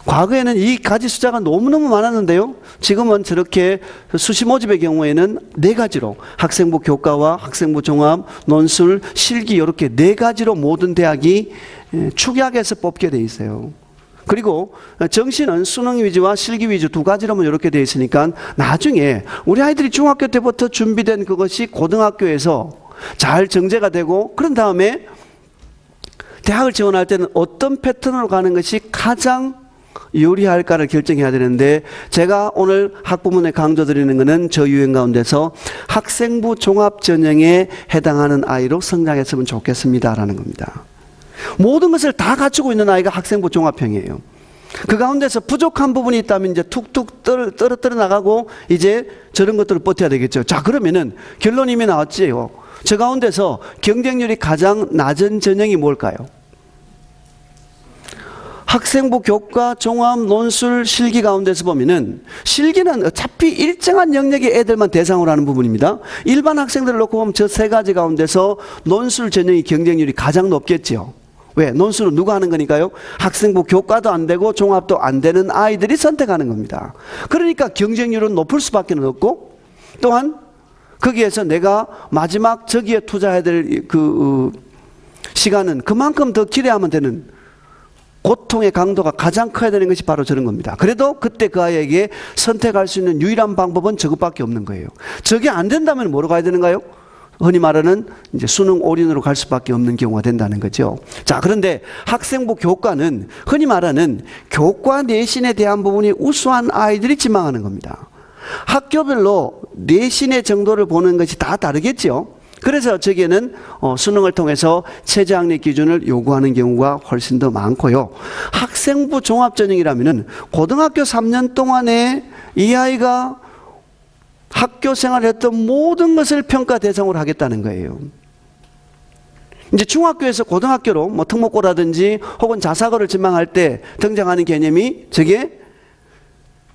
Speaker 1: 과거에는 이 가지 숫자가 너무너무 많았는데요. 지금은 저렇게 수시 모집의 경우에는 4가지로 학생부 교과와 학생부 종합, 논술, 실기 이렇게 4가지로 모든 대학이 축약해서 뽑게 돼 있어요. 그리고 정시는 수능 위주와 실기 위주 2가지로만 이렇게 돼 있으니까 나중에 우리 아이들이 중학교 때부터 준비된 그것이 고등학교에서 잘 정제가 되고 그런 다음에 대학을 지원할 때는 어떤 패턴으로 가는 것이 가장 유리할까를 결정해야 되는데 제가 오늘 학부모에 강조드리는 것은 저 유형 가운데서 학생부 종합 전형에 해당하는 아이로 성장했으면 좋겠습니다라는 겁니다. 모든 것을 다 갖추고 있는 아이가 학생부 종합형이에요. 그 가운데서 부족한 부분이 있다면 이제 툭툭 떨어뜨려 나가고 이제 저런 것들을 버텨야 되겠죠. 자, 그러면은 결론이 이미 나왔지요. 저 가운데서 경쟁률이 가장 낮은 전형이 뭘까요? 학생부 교과, 종합, 논술, 실기 가운데서 보면은 실기는 어차피 일정한 영역의 애들만 대상으로 하는 부분입니다. 일반 학생들을 놓고 보면 저 3가지 가운데서 논술 전형이 경쟁률이 가장 높겠죠. 왜? 논술은 누가 하는 거니까요? 학생부 교과도 안 되고 종합도 안 되는 아이들이 선택하는 겁니다. 그러니까 경쟁률은 높을 수밖에 없고 또한 거기에서 내가 마지막 저기에 투자해야 될 시간은 그만큼 더 기대하면 되는 고통의 강도가 가장 커야 되는 것이 바로 저런 겁니다. 그래도 그때 그 아이에게 선택할 수 있는 유일한 방법은 저것밖에 없는 거예요. 저게 안 된다면 뭐로 가야 되는가요? 흔히 말하는 이제 수능 올인으로 갈 수밖에 없는 경우가 된다는 거죠. 자, 그런데 학생부 교과는 흔히 말하는 교과 내신에 대한 부분이 우수한 아이들이 지망하는 겁니다. 학교별로 내신의 정도를 보는 것이 다 다르겠죠. 그래서 저기에는 수능을 통해서 최저학력 기준을 요구하는 경우가 훨씬 더 많고요. 학생부 종합전형이라면은 고등학교 3년 동안에 이 아이가 학교 생활을 했던 모든 것을 평가 대상으로 하겠다는 거예요. 이제 중학교에서 고등학교로 뭐 특목고라든지 혹은 자사고를 지망할 때 등장하는 개념이 저게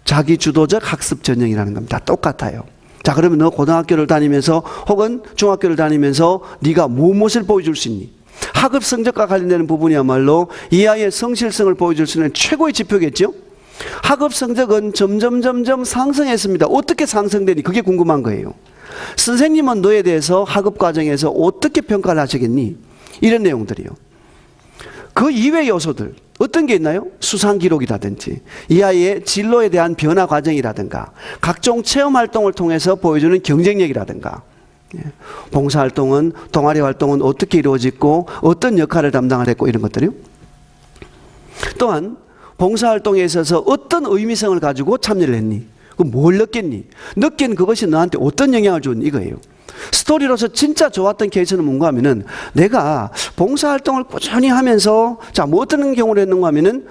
Speaker 1: 자기주도적 학습 전형이라는 겁니다. 똑같아요. 자, 그러면 너 고등학교를 다니면서 혹은 중학교를 다니면서 네가 무엇을 보여줄 수 있니? 학업 성적과 관련되는 부분이야말로 이 아이의 성실성을 보여줄 수 있는 최고의 지표겠죠? 학업 성적은 점점 상승했습니다. 어떻게 상승되니? 그게 궁금한 거예요. 선생님은 너에 대해서 학업 과정에서 어떻게 평가를 하시겠니? 이런 내용들이요. 그 이외의 요소들 어떤 게 있나요? 수상 기록이라든지 이 아이의 진로에 대한 변화 과정이라든가 각종 체험 활동을 통해서 보여주는 경쟁력이라든가 봉사활동은 동아리 활동은 어떻게 이루어졌고 어떤 역할을 담당을 했고 이런 것들이요. 또한 봉사활동에 있어서 어떤 의미성을 가지고 참여를 했니? 뭘 느꼈니? 느낀 그것이 너한테 어떤 영향을 줬니? 이거예요. 스토리로서 진짜 좋았던 케이스는 뭔가 하면은 내가 봉사활동을 꾸준히 하면서 자, 뭐 어떤 경우를 했는가 하면은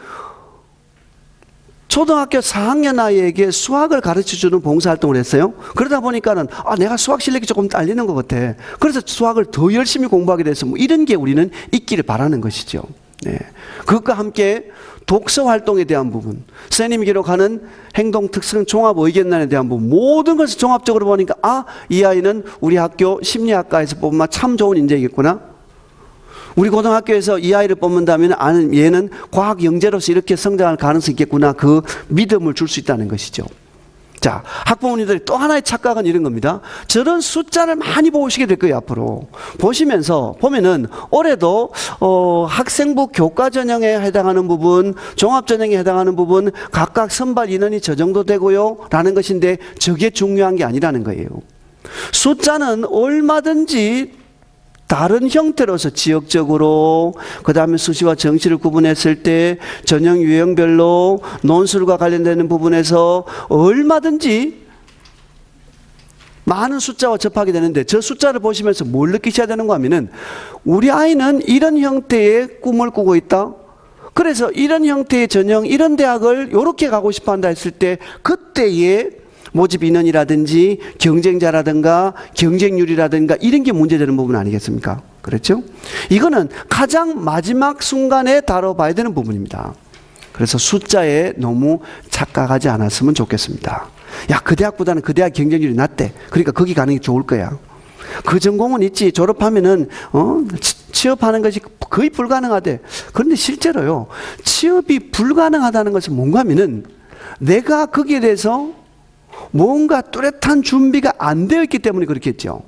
Speaker 1: 초등학교 4학년 아이에게 수학을 가르쳐주는 봉사활동을 했어요. 그러다 보니까는 내가 수학 실력이 조금 딸리는 것 같아. 그래서 수학을 더 열심히 공부하게 돼서 뭐 이런 게 우리는 있기를 바라는 것이죠. 네. 그것과 함께 독서 활동에 대한 부분, 선생님이 기록하는 행동 특성 종합 의견란에 대한 부분, 모든 것을 종합적으로 보니까 이 아이는 우리 학교 심리학과에서 뽑으면 참 좋은 인재이겠구나. 우리 고등학교에서 이 아이를 뽑는다면 얘는 과학 영재로서 이렇게 성장할 가능성이 있겠구나. 그 믿음을 줄 수 있다는 것이죠. 자, 학부모님들이 또 하나의 착각은 이런 겁니다. 저런 숫자를 많이 보시게 될 거예요, 앞으로. 보면은 올해도 학생부 교과 전형에 해당하는 부분, 종합 전형에 해당하는 부분 각각 선발 인원이 저 정도 되고요 라는 것인데 저게 중요한 게 아니라는 거예요. 숫자는 얼마든지 다른 형태로서 지역적으로 그 다음에 수시와 정시를 구분했을 때 전형 유형별로 논술과 관련되는 부분에서 얼마든지 많은 숫자와 접하게 되는데 저 숫자를 보시면서 뭘 느끼셔야 되는가 하면은 우리 아이는 이런 형태의 꿈을 꾸고 있다. 그래서 이런 형태의 전형 이런 대학을 이렇게 가고 싶어 한다 했을 때 그때의 모집 인원이라든지 경쟁자라든가 경쟁률이라든가 이런 게 문제되는 부분 아니겠습니까? 그렇죠? 이거는 가장 마지막 순간에 다뤄봐야 되는 부분입니다. 그래서 숫자에 너무 착각하지 않았으면 좋겠습니다. 야, 그 대학보다는 그 대학 경쟁률이 낮대. 그러니까 거기 가는 게 좋을 거야. 그 전공은 있지. 졸업하면은 취업하는 것이 거의 불가능하대. 그런데 실제로요, 취업이 불가능하다는 것은 뭔가 하면은 내가 거기에 대해서 뭔가 뚜렷한 준비가 안 되어 있기 때문에 그렇겠죠.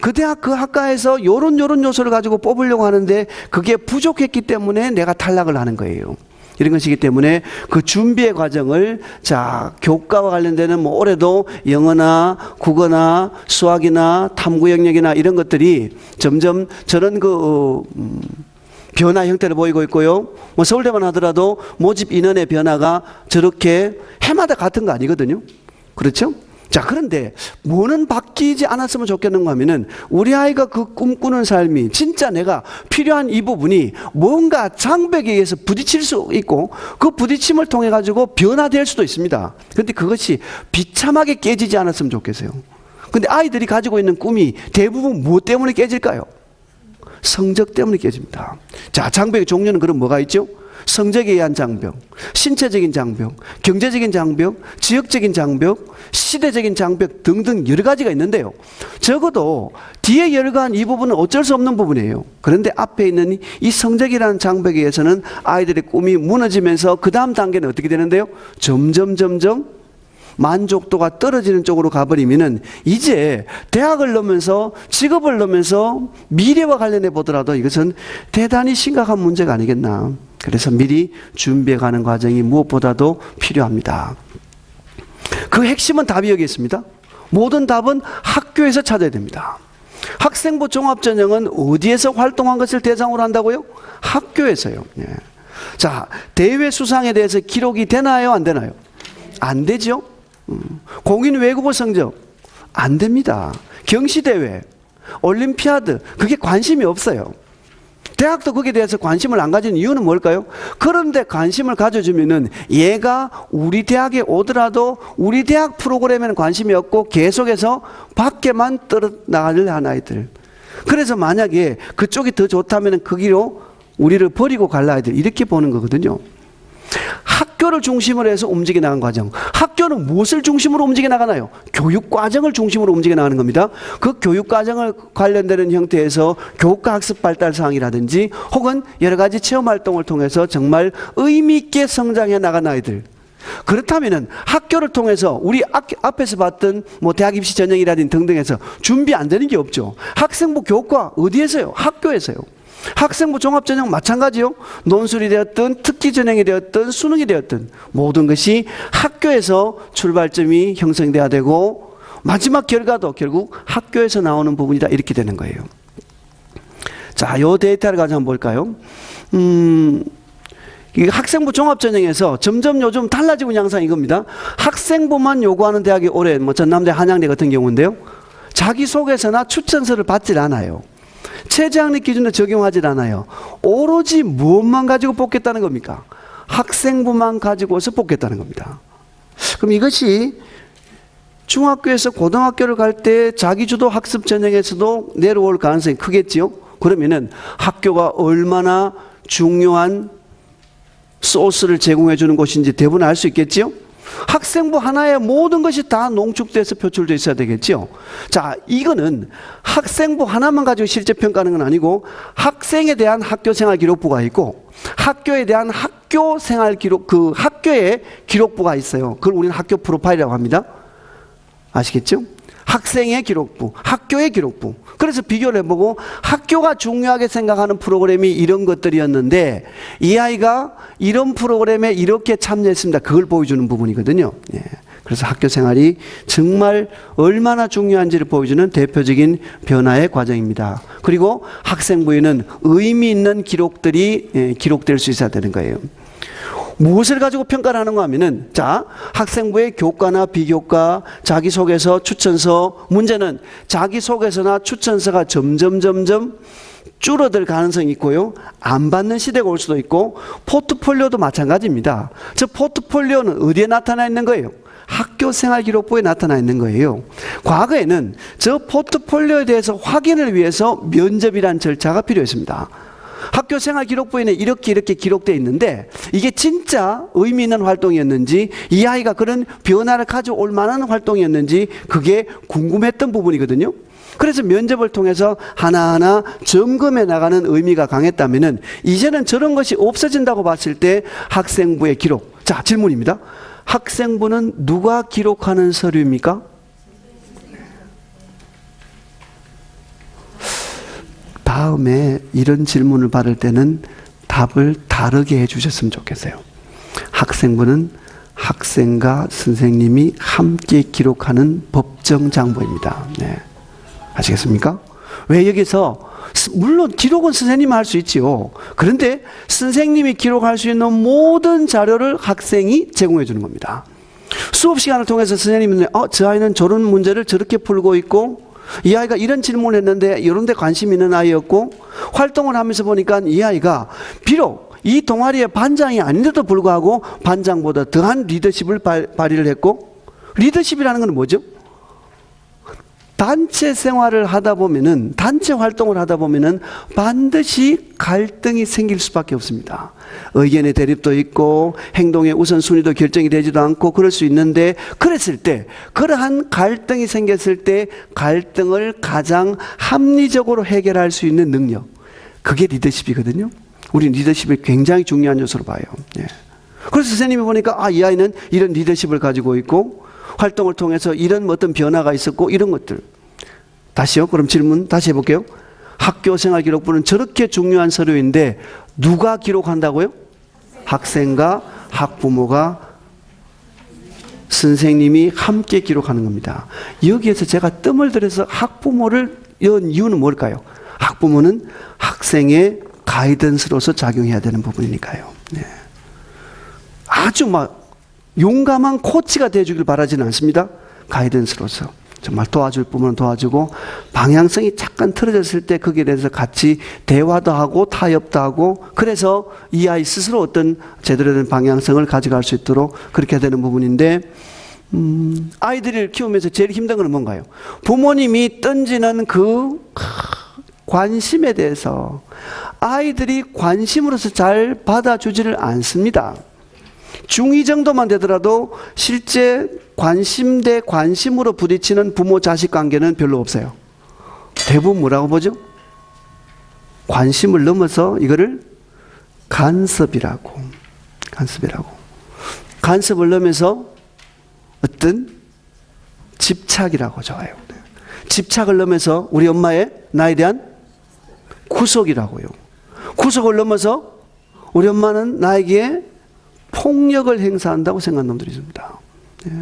Speaker 1: 그 대학 그 학과에서 요런 요소를 가지고 뽑으려고 하는데 그게 부족했기 때문에 내가 탈락을 하는 거예요. 이런 것이기 때문에 그 준비의 과정을 교과와 관련되는 뭐 올해도 영어나 국어나 수학이나 탐구 영역이나 이런 것들이 점점 저런 변화 형태를 보이고 있고요. 뭐 서울대만 하더라도 모집 인원의 변화가 저렇게 해마다 같은 거 아니거든요. 그렇죠? 자, 그런데 뭐는 바뀌지 않았으면 좋겠는가 하면은 우리 아이가 그 꿈꾸는 삶이 진짜 내가 필요한 이 부분이 뭔가 장벽에 의해서 부딪힐 수 있고 그 부딪힘을 통해 가지고 변화될 수도 있습니다. 그런데 그것이 비참하게 깨지지 않았으면 좋겠어요. 근데 아이들이 가지고 있는 꿈이 대부분 무엇 때문에 깨질까요? 성적 때문에 깨집니다. 자, 장벽의 종류는 그럼 뭐가 있죠? 성적에 의한 장벽, 신체적인 장벽, 경제적인 장벽, 지역적인 장벽, 시대적인 장벽 등등 여러 가지가 있는데요. 적어도 뒤에 열거한 이 부분은 어쩔 수 없는 부분이에요. 그런데 앞에 있는 이 성적이라는 장벽에 의해서는 아이들의 꿈이 무너지면서 그 다음 단계는 어떻게 되는데요? 점점 만족도가 떨어지는 쪽으로 가버리면은 이제 대학을 넣으면서 직업을 넣으면서 미래와 관련해 보더라도 이것은 대단히 심각한 문제가 아니겠나. 그래서 미리 준비해 가는 과정이 무엇보다도 필요합니다. 그 핵심은 답이 여기 있습니다. 모든 답은 학교에서 찾아야 됩니다. 학생부 종합전형은 어디에서 활동한 것을 대상으로 한다고요? 학교에서요. 예. 자, 대외 수상에 대해서 기록이 되나요? 안 되나요? 안 되죠. 공인 외국어 성적 안 됩니다. 경시대회, 올림피아드 그게 관심이 없어요. 대학도 거기에 대해서 관심을 안 가지는 이유는 뭘까요? 그런데 관심을 가져주면은 얘가 우리 대학에 오더라도 우리 대학 프로그램에는 관심이 없고 계속해서 밖에만 떨어나가려 하는 아이들. 그래서 만약에 그쪽이 더 좋다면 그 길로 우리를 버리고 갈 아이들 이렇게 보는 거거든요. 학교를 중심으로 해서 움직여 나간 과정. 학교는 무엇을 중심으로 움직여 나가나요? 교육 과정을 중심으로 움직여 나가는 겁니다. 그 교육 과정을 관련되는 형태에서 교육과 학습 발달 사항이라든지 혹은 여러 가지 체험 활동을 통해서 정말 의미 있게 성장해 나간 아이들. 그렇다면은 학교를 통해서 우리 앞에서 봤던 뭐 대학 입시 전형이라든지 등등해서 준비 안 되는 게 없죠. 학생부 교과 어디에서요? 학교에서요. 학생부 종합전형 마찬가지요. 논술이 되었든 특기 전형이 되었든 수능이 되었든 모든 것이 학교에서 출발점이 형성돼야 되고 마지막 결과도 결국 학교에서 나오는 부분이다 이렇게 되는 거예요. 자, 요 데이터를 가지고 한번 볼까요? 이 학생부 종합전형에서 점점 요즘 달라지고 있는 양상이 이겁니다. 학생부만 요구하는 대학이 올해 뭐 전남대, 한양대 같은 경우인데요. 자기소개서나 추천서를 받질 않아요. 최저학력 기준을 적용하지 않아요. 오로지 무엇만 가지고 뽑겠다는 겁니까? 학생부만 가지고서 뽑겠다는 겁니다. 그럼 이것이 중학교에서 고등학교를 갈 때 자기주도 학습 전형에서도 내려올 가능성이 크겠지요. 그러면은 학교가 얼마나 중요한 소스를 제공해 주는 곳인지 대부분 알 수 있겠지요. 학생부 하나에 모든 것이 다 농축돼서 표출되어 있어야 되겠죠. 자, 이거는 학생부 하나만 가지고 실제 평가하는 건 아니고 학생에 대한 학교생활 기록부가 있고 학교에 대한 학교생활 기록, 그 학교에 기록부가 있어요. 그걸 우리는 학교 프로파일이라고 합니다. 아시겠죠? 학생의 기록부, 학교의 기록부. 그래서 비교를 해보고 학교가 중요하게 생각하는 프로그램이 이런 것들이었는데 이 아이가 이런 프로그램에 이렇게 참여했습니다. 그걸 보여주는 부분이거든요. 예. 그래서 학교 생활이 정말 얼마나 중요한지를 보여주는 대표적인 변화의 과정입니다. 그리고 학생부에는 의미 있는 기록들이 기록될 수 있어야 되는 거예요. 무엇을 가지고 평가를 하는가 하면은, 자, 학생부의 교과나 비교과, 자기소개서, 추천서. 문제는 자기소개서나 추천서가 점점 줄어들 가능성이 있고요. 안 받는 시대가 올 수도 있고, 포트폴리오도 마찬가지입니다. 저 포트폴리오는 어디에 나타나 있는 거예요? 학교생활기록부에 나타나 있는 거예요. 과거에는 저 포트폴리오에 대해서 확인을 위해서 면접이라는 절차가 필요했습니다. 학교생활기록부에는 이렇게 기록되어 있는데 이게 진짜 의미 있는 활동이었는지 이 아이가 그런 변화를 가져올 만한 활동이었는지 그게 궁금했던 부분이거든요. 그래서 면접을 통해서 하나하나 점검해 나가는 의미가 강했다면은 이제는 저런 것이 없어진다고 봤을 때 학생부의 기록. 자, 질문입니다. 학생부는 누가 기록하는 서류입니까? 다음에 이런 질문을 받을 때는 답을 다르게 해주셨으면 좋겠어요. 학생부는 학생과 선생님이 함께 기록하는 법정장부입니다. 네. 아시겠습니까? 왜 여기서 물론 기록은 선생님이 할 수 있지요. 그런데 선생님이 기록할 수 있는 모든 자료를 학생이 제공해 주는 겁니다. 수업 시간을 통해서 선생님은 저 아이는 저런 문제를 저렇게 풀고 있고 이 아이가 이런 질문을 했는데 이런 데 관심 있는 아이였고 활동을 하면서 보니까 이 아이가 비록 이 동아리의 반장이 아닌데도 불구하고 반장보다 더한 리더십을 발휘를 했고 리더십이라는 건 뭐죠? 단체 생활을 하다 보면은 단체 활동을 하다 보면은 반드시 갈등이 생길 수밖에 없습니다. 의견의 대립도 있고 행동의 우선순위도 결정이 되지도 않고 그럴 수 있는데 그랬을 때 그러한 갈등이 생겼을 때 갈등을 가장 합리적으로 해결할 수 있는 능력 그게 리더십이거든요. 우리는 리더십이 굉장히 중요한 요소로 봐요. 예. 그래서 선생님이 보니까 이 아이는 이런 리더십을 가지고 있고 활동을 통해서 이런 어떤 변화가 있었고 이런 것들. 다시요. 그럼 질문 다시 해볼게요. 학교생활기록부는 저렇게 중요한 서류인데 누가 기록한다고요? 학생과 학부모가 선생님이 함께 기록하는 겁니다. 여기에서 제가 뜸을 들여서 학부모를 연 이유는 뭘까요? 학부모는 학생의 가이던스로서 작용해야 되는 부분이니까요. 네. 아주 용감한 코치가 되어주길 바라지는 않습니다. 가이던스로서 정말 도와줄 부분은 도와주고 방향성이 잠깐 틀어졌을 때 거기에 대해서 같이 대화도 하고 타협도 하고 그래서 이 아이 스스로 어떤 제대로 된 방향성을 가져갈 수 있도록 그렇게 되는 부분인데 아이들을 키우면서 제일 힘든 건 뭔가요? 부모님이 던지는 그 관심에 대해서 아이들이 관심으로서 잘 받아주지를 않습니다. 중2 정도만 되더라도 실제 관심 대 관심으로 부딪히는 부모 자식 관계는 별로 없어요. 대부분 뭐라고 보죠? 관심을 넘어서 이거를 간섭이라고. 간섭을 넘어서 어떤 집착이라고 좋아요. 집착을 넘어서 우리 엄마의 나에 대한 구속이라고요. 구속을 넘어서 우리 엄마는 나에게 폭력을 행사한다고 생각하는 놈들이 있습니다. 예.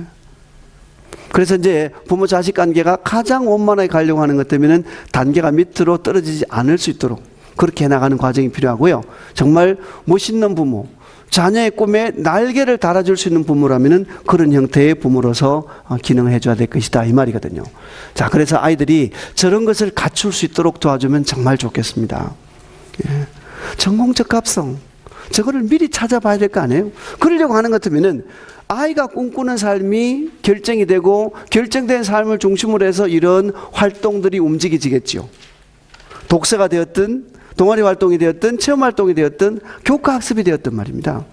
Speaker 1: 그래서 이제 부모 자식 관계가 가장 원만하게 가려고 하는 것 때문에 단계가 밑으로 떨어지지 않을 수 있도록 그렇게 해나가는 과정이 필요하고요. 정말 멋있는 부모, 자녀의 꿈에 날개를 달아줄 수 있는 부모라면 그런 형태의 부모로서 기능을 해줘야 될 것이다 이 말이거든요. 자, 그래서 아이들이 저런 것을 갖출 수 있도록 도와주면 정말 좋겠습니다. 예. 전공적 합성, 저거를 미리 찾아봐야 될 거 아니에요? 그러려고 하는 것 같으면은 아이가 꿈꾸는 삶이 결정이 되고 결정된 삶을 중심으로 해서 이런 활동들이 움직이지겠지요. 독서가 되었든 동아리 활동이 되었든 체험 활동이 되었든 교과 학습이 되었든 말입니다.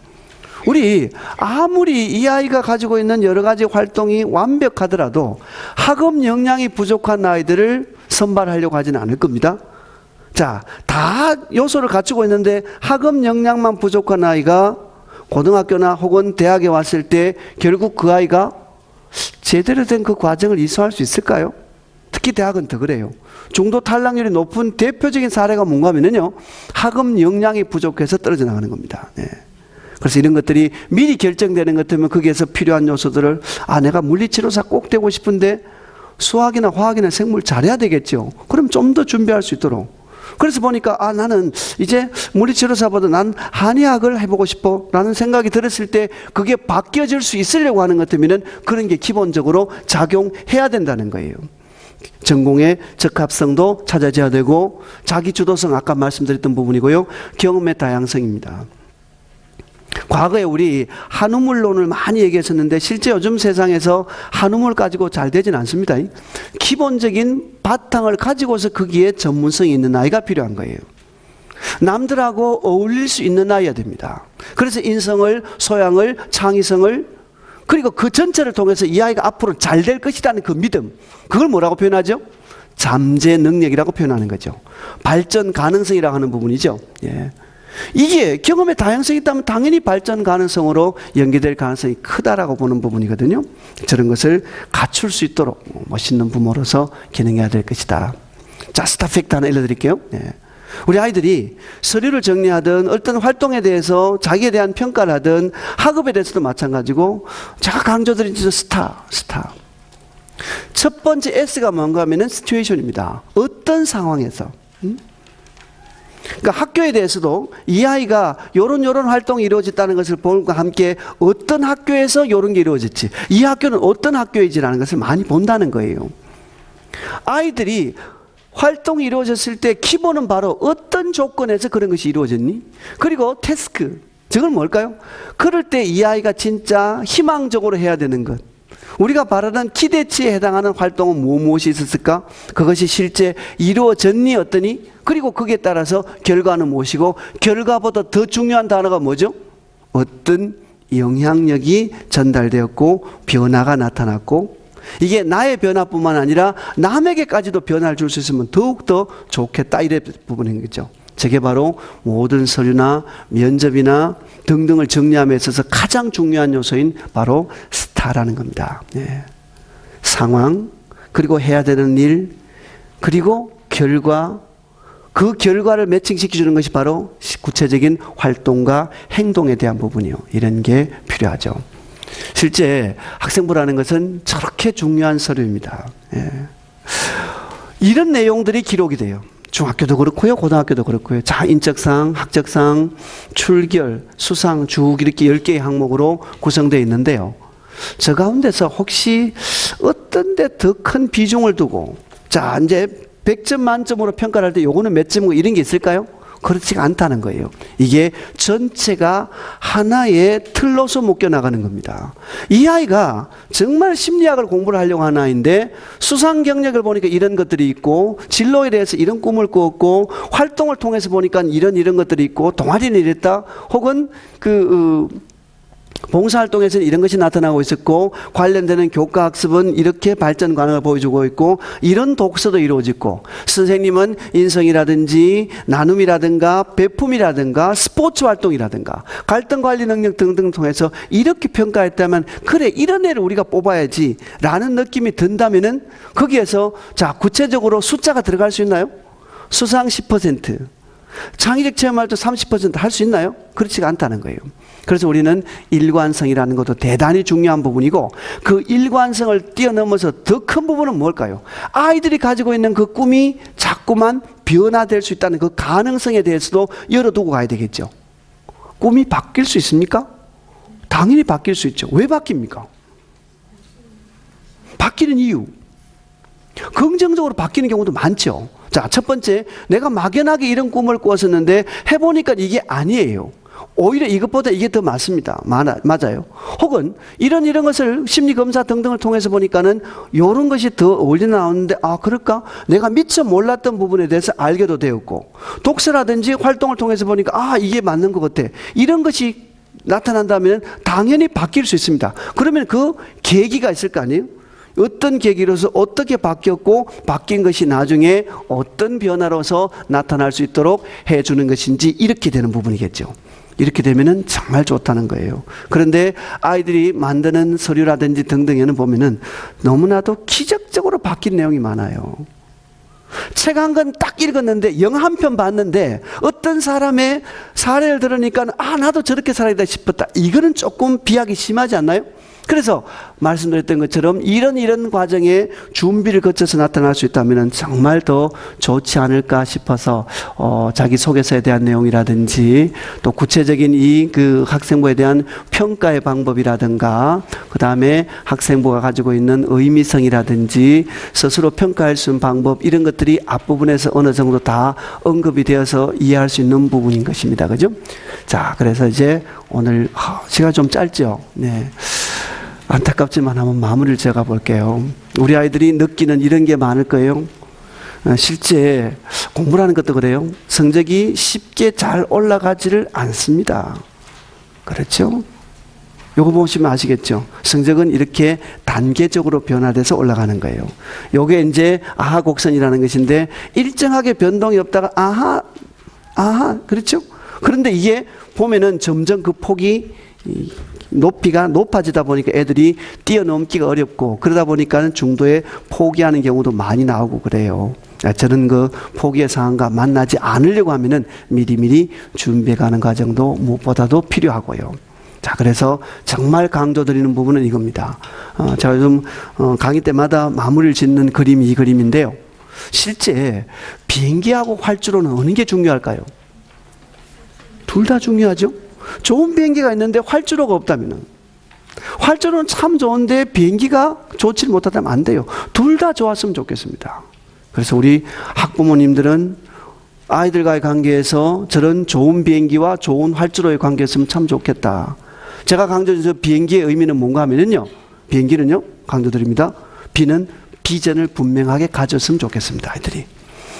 Speaker 1: 우리 아무리 이 아이가 가지고 있는 여러 가지 활동이 완벽하더라도 학업 역량이 부족한 아이들을 선발하려고 하지는 않을 겁니다. 자, 다 요소를 갖추고 있는데 학업 역량만 부족한 아이가 고등학교나 혹은 대학에 왔을 때 결국 그 아이가 제대로 된 그 과정을 이수할 수 있을까요? 특히 대학은 더 그래요. 중도 탈락률이 높은 대표적인 사례가 뭔가 하면요, 학업 역량이 부족해서 떨어져 나가는 겁니다. 네. 그래서 이런 것들이 미리 결정되는 것 때문에 거기에서 필요한 요소들을 내가 물리치료사 꼭 되고 싶은데 수학이나 화학이나 생물 잘해야 되겠죠. 그럼 좀 더 준비할 수 있도록. 그래서 보니까 나는 이제 물리치료사보다 난 한의학을 해보고 싶어 라는 생각이 들었을 때 그게 바뀌어질 수 있으려고 하는 것 때문에 그런 게 기본적으로 작용해야 된다는 거예요. 전공의 적합성도 찾아져야 되고 자기 주도성 아까 말씀드렸던 부분이고요. 경험의 다양성입니다. 과거에 우리 한우물론을 많이 얘기했었는데 실제 요즘 세상에서 한우물 가지고 잘 되진 않습니다. 기본적인 바탕을 가지고서 거기에 전문성이 있는 아이가 필요한 거예요. 남들하고 어울릴 수 있는 아이가 됩니다. 그래서 인성을, 소양을, 창의성을 그리고 그 전체를 통해서 이 아이가 앞으로 잘 될 것이라는 그 믿음, 그걸 뭐라고 표현하죠? 잠재 능력이라고 표현하는 거죠. 발전 가능성이라고 하는 부분이죠. 예. 이게 경험의 다양성이 있다면 당연히 발전 가능성으로 연계될 가능성이 크다라고 보는 부분이거든요. 저런 것을 갖출 수 있도록 멋있는 부모로서 기능해야 될 것이다. 자, 스타팩트 하나 알려드릴게요. 네. 우리 아이들이 서류를 정리하든 어떤 활동에 대해서 자기에 대한 평가를 하든 학업에 대해서도 마찬가지고 제가 강조드린 스타. 첫 번째 S가 뭔가 하면은 시츄에이션입니다. 어떤 상황에서. 그러니까 학교에 대해서도 이 아이가 요런 활동이 이루어졌다는 것을 볼과 함께 어떤 학교에서 요런 게 이루어졌지, 이 학교는 어떤 학교이지라는 것을 많이 본다는 거예요. 아이들이 활동이 이루어졌을 때 기본은 바로 어떤 조건에서 그런 것이 이루어졌니? 그리고 태스크, 저건 뭘까요? 그럴 때 이 아이가 진짜 희망적으로 해야 되는 것, 우리가 바라는 기대치에 해당하는 활동은 무엇이 있었을까? 그것이 실제 이루어졌니 어떠니? 그리고 거기에 따라서 결과는 무엇이고, 결과보다 더 중요한 단어가 뭐죠? 어떤 영향력이 전달되었고 변화가 나타났고, 이게 나의 변화뿐만 아니라 남에게까지도 변화를 줄 수 있으면 더욱더 좋겠다, 이런 부분인 거죠. 저게 바로 모든 서류나 면접이나 등등을 정리함에 있어서 가장 중요한 요소인 바로 스타라는 겁니다. 네. 상황, 그리고 해야 되는 일, 그리고 결과, 그 결과를 매칭시켜주는 것이 바로 구체적인 활동과 행동에 대한 부분이요. 이런 게 필요하죠. 실제 학생부라는 것은 저렇게 중요한 서류입니다. 예. 이런 내용들이 기록이 돼요. 중학교도 그렇고요, 고등학교도 그렇고요. 자, 인적사항, 학적사항, 출결, 수상, 쭉 이렇게 10개의 항목으로 구성되어 있는데요. 저 가운데서 혹시 어떤 데 더 큰 비중을 두고, 자, 이제 100점 만점으로 평가를 할 때 요거는 몇 점이고 이런 게 있을까요? 그렇지가 않다는 거예요. 이게 전체가 하나의 틀로서 묶여나가는 겁니다. 이 아이가 정말 심리학을 공부를 하려고 하는 아이인데 수상 경력을 보니까 이런 것들이 있고, 진로에 대해서 이런 꿈을 꾸었고, 활동을 통해서 보니까 이런 것들이 있고, 동아리는 이랬다, 혹은 봉사활동에서는 이런 것이 나타나고 있었고, 관련되는 교과학습은 이렇게 발전 가능을 보여주고 있고, 이런 독서도 이루어지고, 선생님은 인성이라든지 나눔이라든가 배품이라든가 스포츠 활동이라든가 갈등관리 능력 등등 통해서 이렇게 평가했다면, 그래 이런 애를 우리가 뽑아야지 라는 느낌이 든다면은 거기에서 자 구체적으로 숫자가 들어갈 수 있나요? 수상 10%, 창의적 체험활동 30% 할 수 있나요? 그렇지가 않다는 거예요. 그래서 우리는 일관성이라는 것도 대단히 중요한 부분이고, 그 일관성을 뛰어넘어서 더 큰 부분은 뭘까요? 아이들이 가지고 있는 그 꿈이 자꾸만 변화될 수 있다는 그 가능성에 대해서도 열어두고 가야 되겠죠. 꿈이 바뀔 수 있습니까? 당연히 바뀔 수 있죠. 왜 바뀝니까? 바뀌는 이유. 긍정적으로 바뀌는 경우도 많죠. 자, 첫 번째, 내가 막연하게 이런 꿈을 꾸었었는데 해보니까 이게 아니에요. 오히려 이것보다 이게 더 맞습니다. 맞아요. 혹은 이런 것을 심리검사 등등을 통해서 보니까는 이런 것이 더 어울려 나오는데, 아, 그럴까? 내가 미처 몰랐던 부분에 대해서 알게도 되었고, 독서라든지 활동을 통해서 보니까, 아, 이게 맞는 것 같아. 이런 것이 나타난다면 당연히 바뀔 수 있습니다. 그러면 그 계기가 있을 거 아니에요? 어떤 계기로서 어떻게 바뀌었고 바뀐 것이 나중에 어떤 변화로서 나타날 수 있도록 해주는 것인지, 이렇게 되는 부분이겠죠. 이렇게 되면은 정말 좋다는 거예요. 그런데 아이들이 만드는 서류라든지 등등에는 보면은 너무나도 기적적으로 바뀐 내용이 많아요. 책 한 권 딱 읽었는데, 영화 한 편 봤는데 어떤 사람의 사례를 들으니까 아, 나도 저렇게 살아야겠다 싶었다. 이거는 조금 비약이 심하지 않나요? 그래서 말씀드렸던 것처럼 이런 과정에 준비를 거쳐서 나타날 수 있다면 정말 더 좋지 않을까 싶어서 자기소개서에 대한 내용이라든지 또 구체적인 그 학생부에 대한 평가의 방법이라든가, 그 다음에 학생부가 가지고 있는 의미성이라든지 스스로 평가할 수 있는 방법, 이런 것들이 앞부분에서 어느 정도 다 언급이 되어서 이해할 수 있는 부분인 것입니다. 그죠? 자, 그래서 이제 오늘 시간 좀 짧죠? 네. 안타깝지만 한번 마무리를 제가 볼게요. 우리 아이들이 느끼는 이런 게 많을 거예요. 실제 공부라는 것도 그래요. 성적이 쉽게 잘 올라가지를 않습니다. 그렇죠? 요거 보시면 아시겠죠? 성적은 이렇게 단계적으로 변화돼서 올라가는 거예요. 요게 이제 아하 곡선이라는 것인데, 일정하게 변동이 없다가 아하, 그렇죠? 그런데 이게 보면은 점점 그 폭이 높이가 높아지다 보니까 애들이 뛰어넘기가 어렵고, 그러다 보니까 중도에 포기하는 경우도 많이 나오고 그래요. 저는 그 포기의 상황과 만나지 않으려고 하면은 미리미리 준비해가는 과정도 무엇보다도 필요하고요. 자, 그래서 정말 강조드리는 부분은 이겁니다. 제가 요즘 강의 때마다 마무리를 짓는 그림이 이 그림인데요. 실제 비행기하고 활주로는 어느 게 중요할까요? 둘 다 중요하죠. 좋은 비행기가 있는데 활주로가 없다면, 활주로는 참 좋은데 비행기가 좋지 못하다면 안 돼요. 둘 다 좋았으면 좋겠습니다. 그래서 우리 학부모님들은 아이들과의 관계에서 저런 좋은 비행기와 좋은 활주로의 관계였으면 참 좋겠다. 제가 강조드린 비행기의 의미는 뭔가 하면요, 비행기는요, 강조드립니다. 비는 비전을 분명하게 가졌으면 좋겠습니다, 아이들이.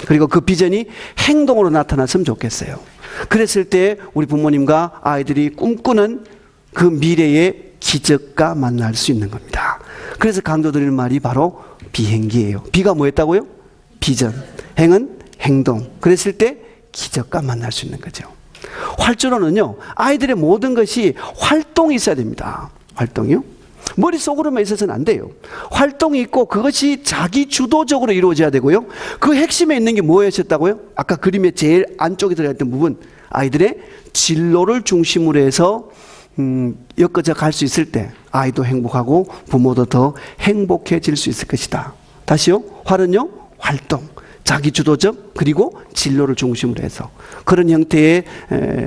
Speaker 1: 그리고 그 비전이 행동으로 나타났으면 좋겠어요. 그랬을 때 우리 부모님과 아이들이 꿈꾸는 그 미래의 기적과 만날 수 있는 겁니다. 그래서 강조드리는 말이 바로 비행기예요. 비가 뭐였다고요? 비전. 행은 행동. 그랬을 때 기적과 만날 수 있는 거죠. 활주로는요, 아이들의 모든 것이 활동이 있어야 됩니다. 활동이요? 머릿속으로만 있어서는 안 돼요. 활동이 있고 그것이 자기 주도적으로 이루어져야 되고요. 그 핵심에 있는 게 뭐였었다고요? 아까 그림의 제일 안쪽에 들어있던 부분, 아이들의 진로를 중심으로 해서 엮어져 갈 수 있을 때 아이도 행복하고 부모도 더 행복해질 수 있을 것이다. 다시요. 활은요, 활동, 자기 주도적, 그리고 진로를 중심으로 해서 그런 형태의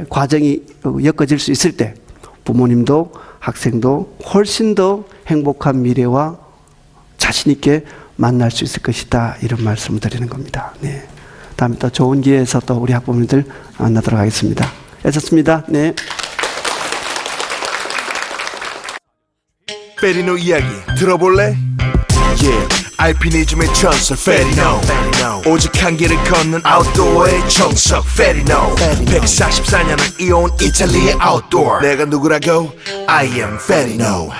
Speaker 1: 과정이 엮어질 수 있을 때 부모님도 학생도 훨씬 더 행복한 미래와 자신 있게 만날 수 있을 것이다. 이런 말씀을 드리는 겁니다. 네. 다음에 또 좋은 기회에서 또 우리 학부모님들 만나도록 하겠습니다. 애썼습니다. 네.
Speaker 2: 페리노 이야기 들어볼래? Yeah. 알피니즘의 전설 페리노 오직 한 길을 걷는 아웃도어의 정석 페리노 144년을 이어온 이탈리아의 아웃도어 내가 누구라고? I am 페리노